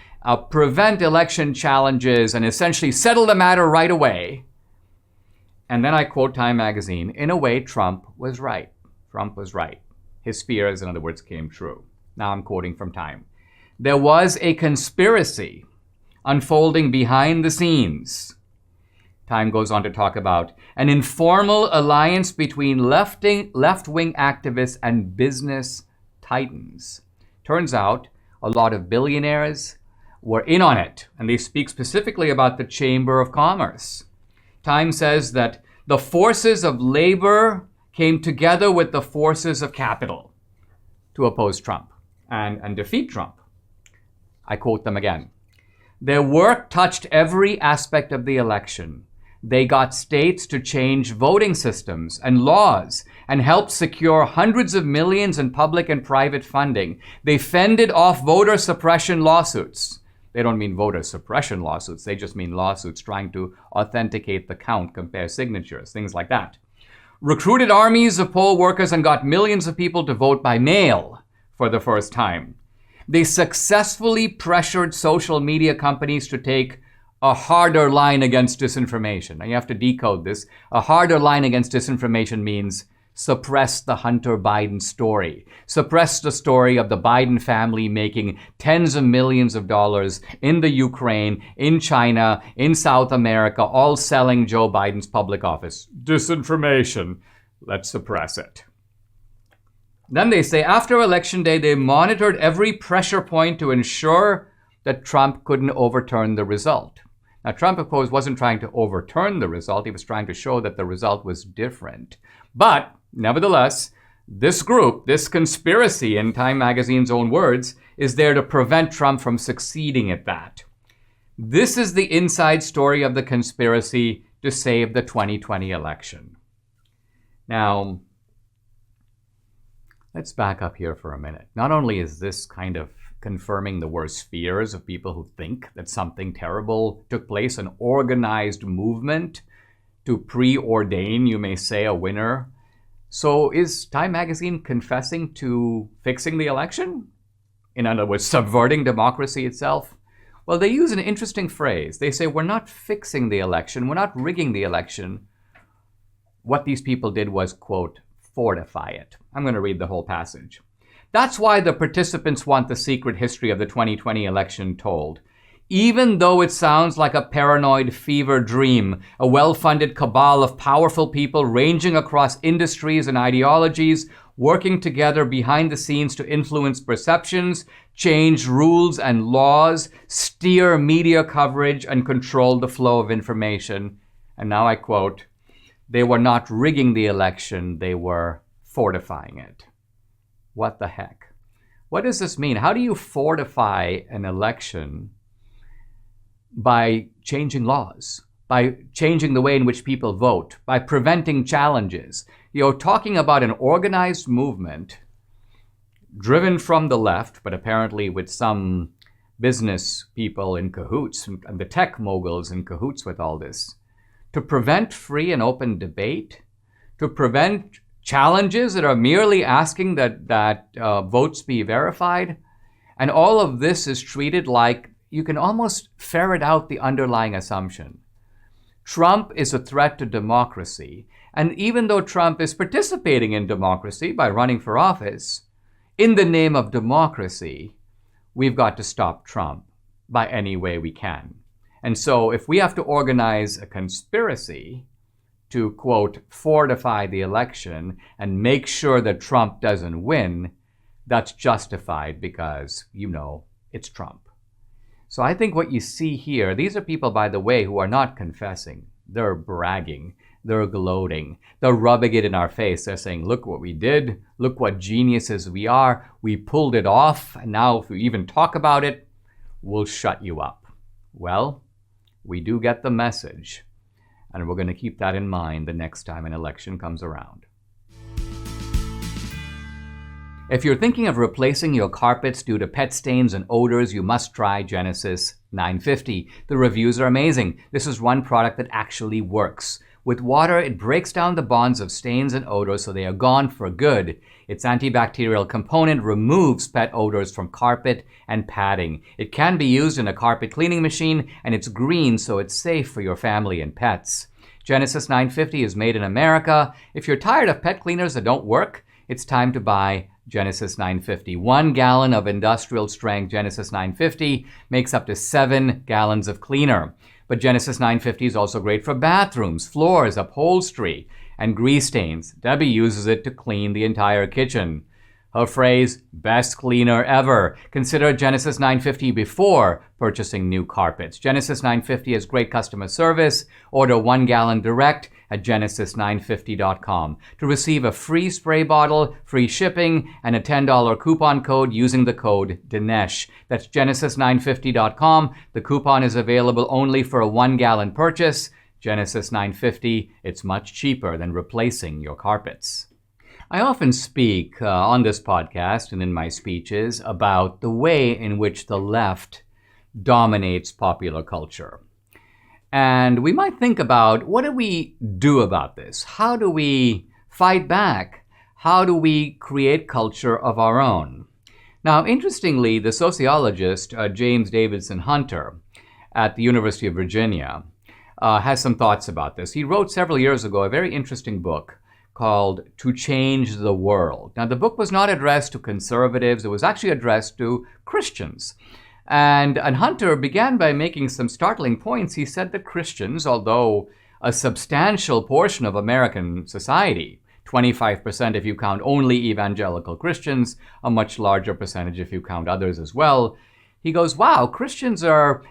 prevent election challenges, and essentially settle the matter right away. And then I quote Time magazine, in a way, Trump was right. Trump was right. His fears, in other words, came true. Now I'm quoting from Time. There was a conspiracy unfolding behind the scenes. Time goes on to talk about an informal alliance between left-wing activists and business titans. Turns out a lot of billionaires were in on it, and they speak specifically about the Chamber of Commerce. Time says that the forces of labor came together with the forces of capital to oppose Trump and defeat Trump. I quote them again. Their work touched every aspect of the election. They got states to change voting systems and laws and helped secure hundreds of millions in public and private funding. They fended off voter suppression lawsuits. They don't mean voter suppression lawsuits. They just mean lawsuits trying to authenticate the count, compare signatures, things like that. Recruited armies of poll workers and got millions of people to vote by mail for the first time. They successfully pressured social media companies to take a harder line against disinformation. Now you have to decode this. A harder line against disinformation means suppress the Hunter Biden story. Suppress the story of the Biden family making tens of millions of dollars in the Ukraine, in China, in South America, all selling Joe Biden's public office. Disinformation. Let's suppress it. Then they say after Election Day, they monitored every pressure point to ensure that Trump couldn't overturn the result. Now, Trump, of course, wasn't trying to overturn the result. He was trying to show that the result was different. But nevertheless, this group, this conspiracy, in Time Magazine's own words, is there to prevent Trump from succeeding at that. This is the inside story of the conspiracy to save the 2020 election. Now, let's back up here for a minute. Not only is this kind of confirming the worst fears of people who think that something terrible took place, an organized movement to preordain, you may say, a winner. So is Time Magazine confessing to fixing the election? In other words, subverting democracy itself? Well, they use an interesting phrase. They say, we're not fixing the election, we're not rigging the election. What these people did was, quote, fortify it. I'm going to read the whole passage. That's why the participants want the secret history of the 2020 election told. Even though it sounds like a paranoid fever dream, a well-funded cabal of powerful people ranging across industries and ideologies, working together behind the scenes to influence perceptions, change rules and laws, steer media coverage, and control the flow of information. And now I quote, they were not rigging the election, they were fortifying it. What the heck? What does this mean? How do you fortify an election? By changing laws, by changing the way in which people vote, by preventing challenges. You're talking about an organized movement driven from the left, but apparently with some business people in cahoots, and the tech moguls in cahoots with all this, to prevent free and open debate, to prevent challenges that are merely asking that votes be verified. And all of this is treated like you can almost ferret out the underlying assumption. Trump is a threat to democracy. And even though Trump is participating in democracy by running for office, in the name of democracy, we've got to stop Trump by any way we can. And so if we have to organize a conspiracy to, quote, fortify the election and make sure that Trump doesn't win, that's justified because, you know, it's Trump. So I think what you see here, these are people, by the way, who are not confessing. They're bragging. They're gloating. They're rubbing it in our face. They're saying, look what we did. Look what geniuses we are. We pulled it off. And now if we even talk about it, we'll shut you up. Well, we do get the message. And we're going to keep that in mind the next time an election comes around. If you're thinking of replacing your carpets due to pet stains and odors, you must try Genesis 950. The reviews are amazing. This is one product that actually works. With water, it breaks down the bonds of stains and odors so they are gone for good. Its antibacterial component removes pet odors from carpet and padding. It can be used in a carpet cleaning machine, and it's green so it's safe for your family and pets. Genesis 950 is made in America. If you're tired of pet cleaners that don't work, it's time to buy Genesis 950. 1 gallon of industrial strength Genesis 950 makes up to 7 gallons of cleaner. But Genesis 950 is also great for bathrooms, floors, upholstery, and grease stains. Debbie uses it to clean the entire kitchen. Her phrase, best cleaner ever. Consider Genesis 950 before purchasing new carpets. Genesis 950 has great customer service. Order 1 gallon direct at genesis950.com to receive a free spray bottle, free shipping, and a $10 coupon code using the code Dinesh. That's genesis950.com. The coupon is available only for a 1 gallon purchase. Genesis 9:50, it's much cheaper than replacing your carpets. I often speak on this podcast and in my speeches about the way in which the left dominates popular culture. And we might think about, what do we do about this? How do we fight back? How do we create culture of our own? Now, interestingly, the sociologist James Davidson Hunter at the University of Virginia has some thoughts about this. He wrote several years ago a very interesting book called To Change the World. Now, the book was not addressed to conservatives. It was actually addressed to Christians. And Hunter began by making some startling points. He said that Christians, although a substantial portion of American society, 25% if you count only evangelical Christians, a much larger percentage if you count others as well, he goes, wow,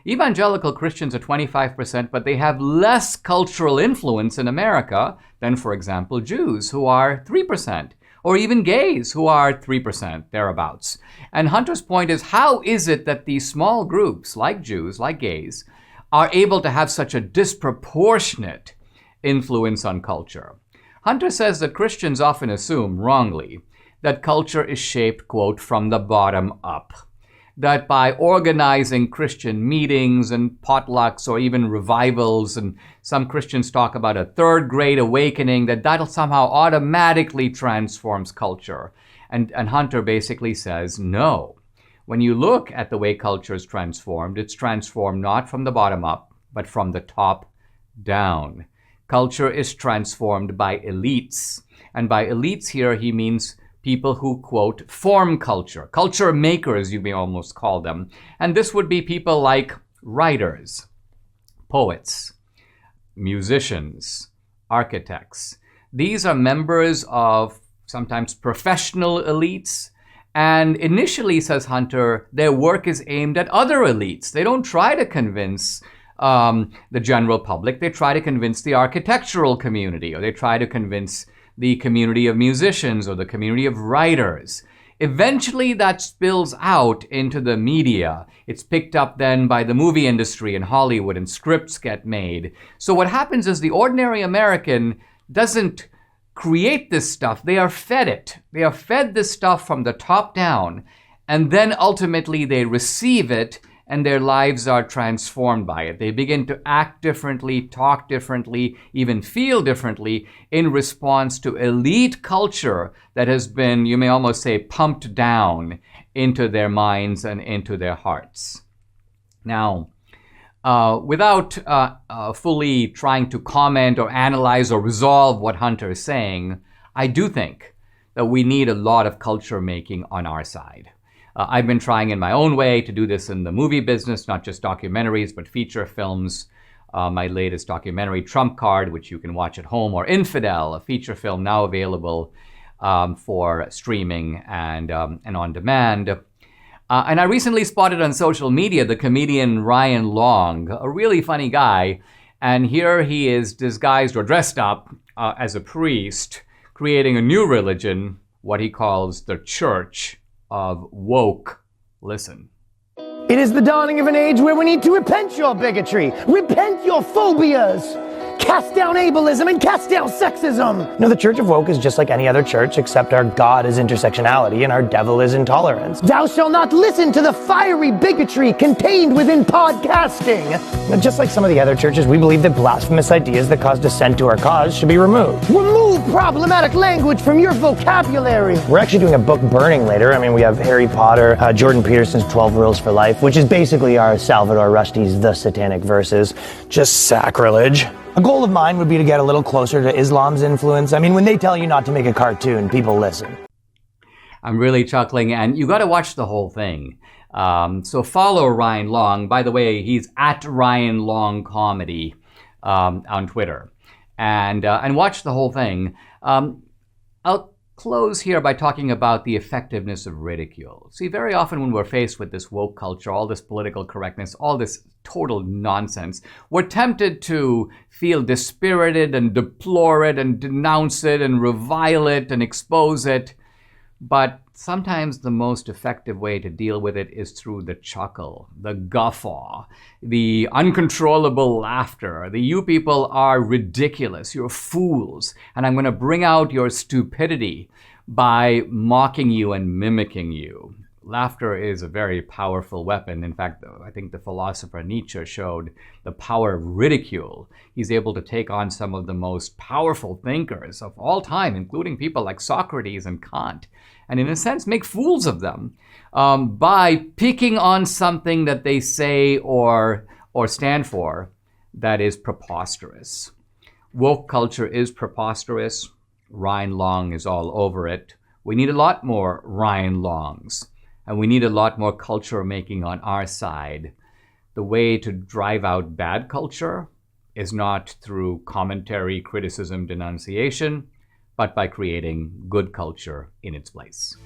evangelical Christians are 25%, but they have less cultural influence in America than, for example, Jews, who are 3%, or even gays, who are 3%, thereabouts. And Hunter's point is, how is it that these small groups, like Jews, like gays, are able to have such a disproportionate influence on culture? Hunter says that Christians often assume, wrongly, that culture is shaped, quote, from the bottom up. That by organizing Christian meetings and potlucks or even revivals, and some Christians talk about a third great awakening, that'll somehow automatically transforms culture. And Hunter basically says, no. When you look at the way culture is transformed, it's transformed not from the bottom up, but from the top down. Culture is transformed by elites. And by elites here, he means people who, quote, form culture. Culture makers, you may almost call them. And this would be people like writers, poets, musicians, architects. These are members of sometimes professional elites. And initially, says Hunter, their work is aimed at other elites. They don't try to convince the general public. They try to convince the architectural community, or they try to convince the community of musicians or the community of writers. Eventually that spills out into the media. It's picked up then by the movie industry in Hollywood, and scripts get made. So what happens is the ordinary American doesn't create this stuff. They are fed it. They are fed this stuff from the top down, and then ultimately they receive it, and their lives are transformed by it. They begin to act differently, talk differently, even feel differently in response to elite culture that has been, you may almost say, pumped down into their minds and into their hearts. Now, without fully trying to comment or analyze or resolve what Hunter is saying, I do think that we need a lot of culture making on our side. I've been trying in my own way to do this in the movie business, not just documentaries, but feature films. My latest documentary, Trump Card, which you can watch at home, or Infidel, a feature film now available for streaming and on demand. And I recently spotted on social media the comedian Ryan Long, a really funny guy. And here he is disguised or dressed up as a priest, creating a new religion, what he calls the Church of Woke. Listen. It is the dawning of an age where we need to repent your bigotry, repent your phobias, cast down ableism and cast down sexism. No, the Church of Woke is just like any other church, except our God is intersectionality and our devil is intolerance. Thou shalt not listen to the fiery bigotry contained within podcasting. Now, just like some of the other churches, we believe that blasphemous ideas that cause dissent to our cause should be removed. Remove problematic language from your vocabulary. We're actually doing a book burning later. I mean, we have Harry Potter, Jordan Peterson's 12 Rules for Life, which is basically our Salvador Rushdie's The Satanic Verses. Just sacrilege. A goal of mine would be to get a little closer to Islam's influence. I mean, when they tell you not to make a cartoon, people listen. I'm really chuckling, and you got to watch the whole thing. So follow Ryan Long. By the way, he's at Ryan Long Comedy on Twitter, and watch the whole thing. I'll close here by talking about the effectiveness of ridicule. See, very often when we're faced with this woke culture, all this political correctness, all this total nonsense, we're tempted to feel dispirited and deplore it and denounce it and revile it and expose it. But sometimes the most effective way to deal with it is through the chuckle, the guffaw, the uncontrollable laughter. The "you people are ridiculous, you're fools, and I'm going to bring out your stupidity by mocking you and mimicking you." Laughter is a very powerful weapon. In fact, I think the philosopher Nietzsche showed the power of ridicule. He's able to take on some of the most powerful thinkers of all time, including people like Socrates and Kant, and in a sense make fools of them by picking on something that they say or stand for that is preposterous. Woke culture is preposterous. Ryan Long is all over it. We need a lot more Ryan Longs. And we need a lot more culture making on our side. The way to drive out bad culture is not through commentary, criticism, denunciation, but by creating good culture in its place.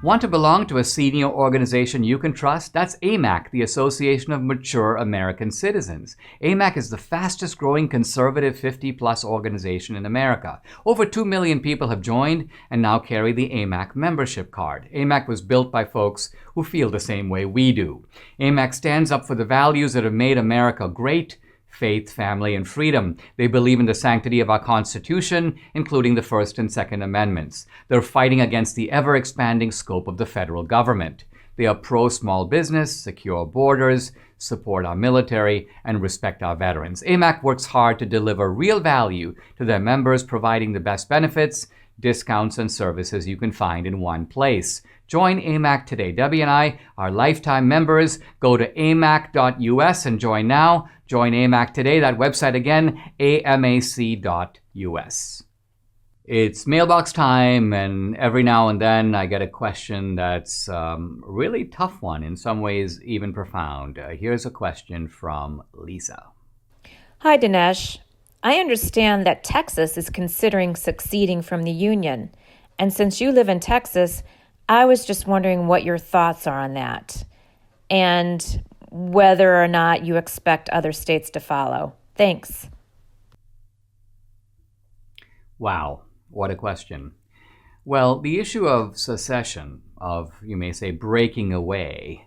Want to belong to a senior organization you can trust? That's AMAC, the Association of Mature American Citizens. AMAC is the fastest growing conservative 50-plus organization in America. Over 2 million people have joined and now carry the AMAC membership card. AMAC was built by folks who feel the same way we do. AMAC stands up for the values that have made America great: faith, family, and freedom. They believe in the sanctity of our Constitution, including the First and Second Amendments. They're fighting against the ever-expanding scope of the federal government. They are pro-small business, secure borders, support our military, and respect our veterans. AMAC works hard to deliver real value to their members, providing the best benefits, discounts, and services you can find in one place. Join AMAC today. Debbie and I are lifetime members. Go to amac.us and join now. Join AMAC today. That website again, amac.us. It's mailbox time, and every now and then I get a question that's a really tough one, in some ways even profound. Here's a question from Lisa. Hi, Dinesh. I understand that Texas is considering seceding from the Union. And since you live in Texas, I was just wondering what your thoughts are on that and whether or not you expect other states to follow. Thanks. Wow, what a question. Well, the issue of secession, of, you may say, breaking away,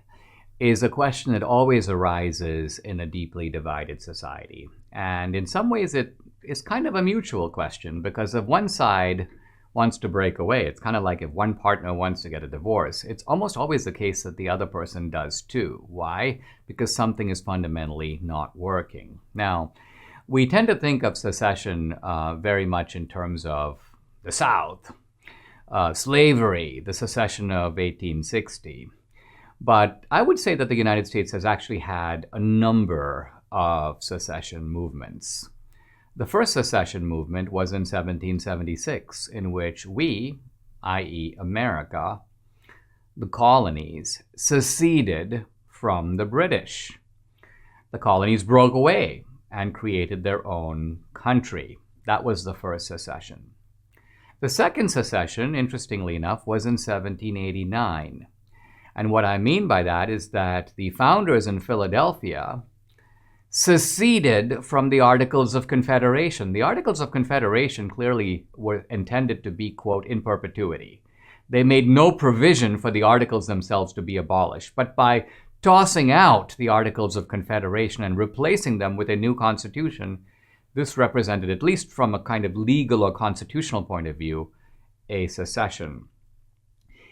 is a question that always arises in a deeply divided society. And in some ways it is kind of a mutual question, because if one side wants to break away, it's kind of like if one partner wants to get a divorce, it's almost always the case that the other person does too. Why? Because something is fundamentally not working. Now, we tend to think of secession very much in terms of the South, slavery, the secession of 1860. But I would say that the United States has actually had a number of secession movements. The first secession movement was in 1776, in which we, i.e. America, the colonies, seceded from the British. The colonies broke away and created their own country. That was the first secession. The second secession, interestingly enough, was in 1789. And what I mean by that is that the founders in Philadelphia seceded from the Articles of Confederation. The Articles of Confederation clearly were intended to be, quote, in perpetuity. They made no provision for the Articles themselves to be abolished, but by tossing out the Articles of Confederation and replacing them with a new constitution, this represented, at least from a kind of legal or constitutional point of view, a secession.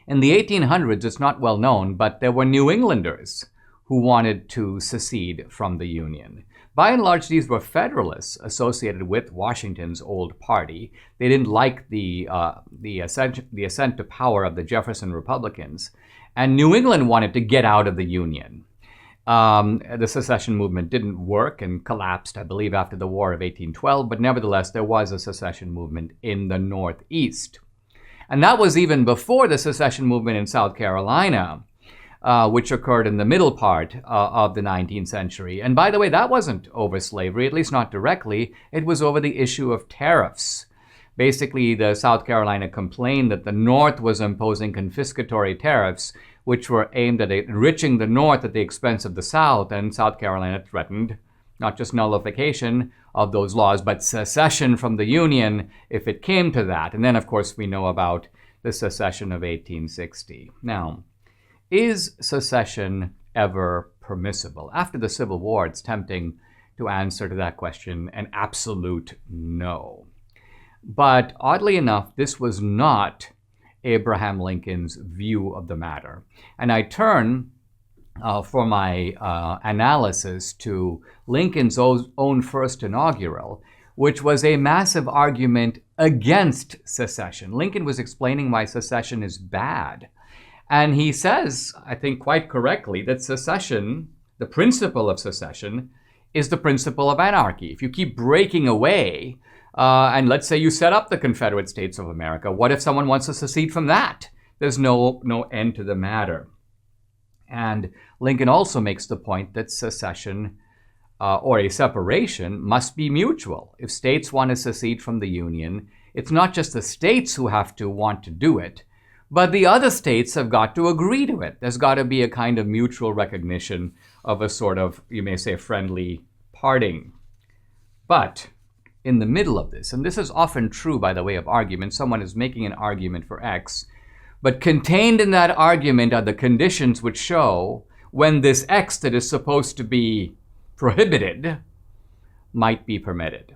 In the 1800s, it's not well known, but there were New Englanders who wanted to secede from the Union. By and large, these were Federalists associated with Washington's old party. They didn't like the ascent to power of the Jefferson Republicans, and New England wanted to get out of the Union. The secession movement didn't work and collapsed, I believe, after the War of 1812, but nevertheless, there was a secession movement in the Northeast. And that was even before the secession movement in South Carolina, which occurred in the middle part of the 19th century. And by the way, that wasn't over slavery, at least not directly. It was over the issue of tariffs. Basically, the South Carolina complained that the North was imposing confiscatory tariffs, which were aimed at enriching the North at the expense of the South, and South Carolina threatened not just nullification of those laws, but secession from the Union if it came to that. And then, of course, we know about the secession of 1860. Now, is secession ever permissible? After the Civil War, it's tempting to answer to that question an absolute no. But oddly enough, this was not Abraham Lincoln's view of the matter. And I turn for my analysis to Lincoln's own first inaugural, which was a massive argument against secession. Lincoln was explaining why secession is bad. And he says, I think quite correctly, that secession, the principle of secession, is the principle of anarchy. If you keep breaking away, and let's say you set up the Confederate States of America, what if someone wants to secede from that? There's no end to the matter. And Lincoln also makes the point that secession or a separation must be mutual. If states want to secede from the Union, it's not just the states who have to want to do it, but the other states have got to agree to it. There's got to be a kind of mutual recognition of a sort of, you may say, friendly parting. But in the middle of this, and this is often true by the way of argument, someone is making an argument for X, but contained in that argument are the conditions which show when this X that is supposed to be prohibited might be permitted.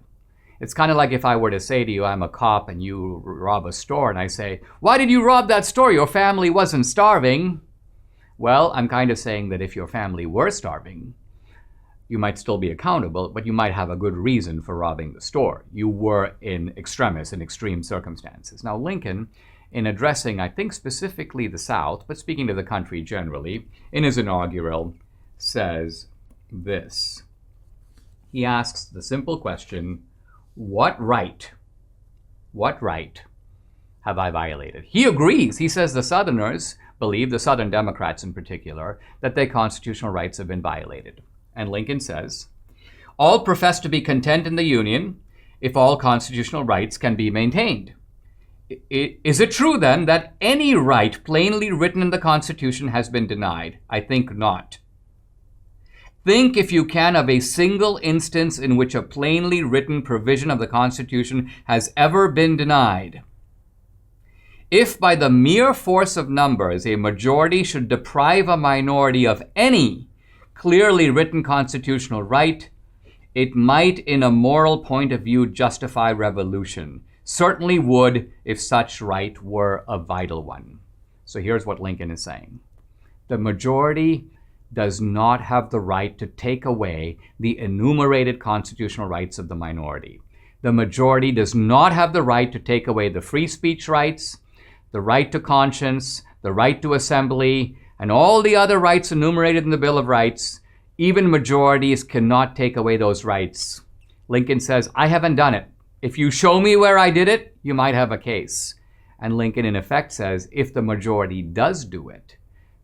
It's kind of like if I were to say to you, I'm a cop and you rob a store, and I say, why did you rob that store? Your family wasn't starving. Well, I'm kind of saying that if your family were starving, you might still be accountable, but you might have a good reason for robbing the store. You were in extremis, in extreme circumstances. Now, Lincoln, in addressing, I think specifically the South, but speaking to the country generally, in his inaugural, says this. He asks the simple question, what right have I violated? He agrees. He says the Southerners believe, the Southern Democrats in particular, that their constitutional rights have been violated. And Lincoln says, all profess to be content in the Union if all constitutional rights can be maintained. Is it true then that any right plainly written in the Constitution has been denied? I think not. Think, if you can, of a single instance in which a plainly written provision of the Constitution has ever been denied. If by the mere force of numbers a majority should deprive a minority of any clearly written constitutional right, it might, in a moral point of view, justify revolution. Certainly would if such right were a vital one. So here's what Lincoln is saying. The majority does not have the right to take away the enumerated constitutional rights of the minority. The majority does not have the right to take away the free speech rights, the right to conscience, the right to assembly, and all the other rights enumerated in the Bill of Rights. Even majorities cannot take away those rights. Lincoln says, I haven't done it. If you show me where I did it, you might have a case. And Lincoln, in effect, says, if the majority does do it,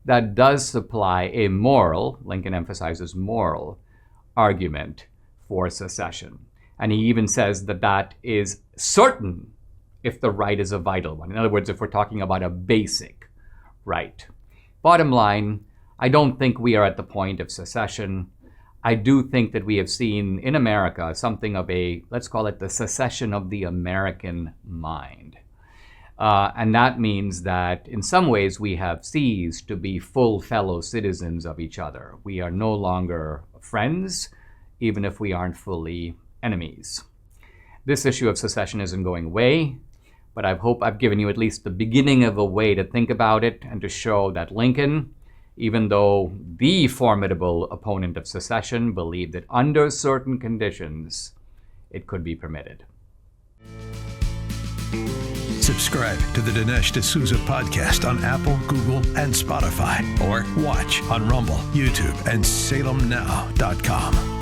that does supply a moral, Lincoln emphasizes moral, argument for secession. And he even says that that is certain if the right is a vital one. In other words, if we're talking about a basic right. Bottom line, I don't think we are at the point of secession. I do think that we have seen in America something of a, let's call it the secession of the American mind. And that means that in some ways we have ceased to be full fellow citizens of each other. We are no longer friends, even if we aren't fully enemies. This issue of secession isn't going away, but I hope I've given you at least the beginning of a way to think about it and to show that Lincoln, even though the formidable opponent of secession, believed that under certain conditions it could be permitted. Subscribe to the Dinesh D'Souza podcast on Apple, Google, and Spotify, or watch on Rumble, YouTube, and SalemNow.com.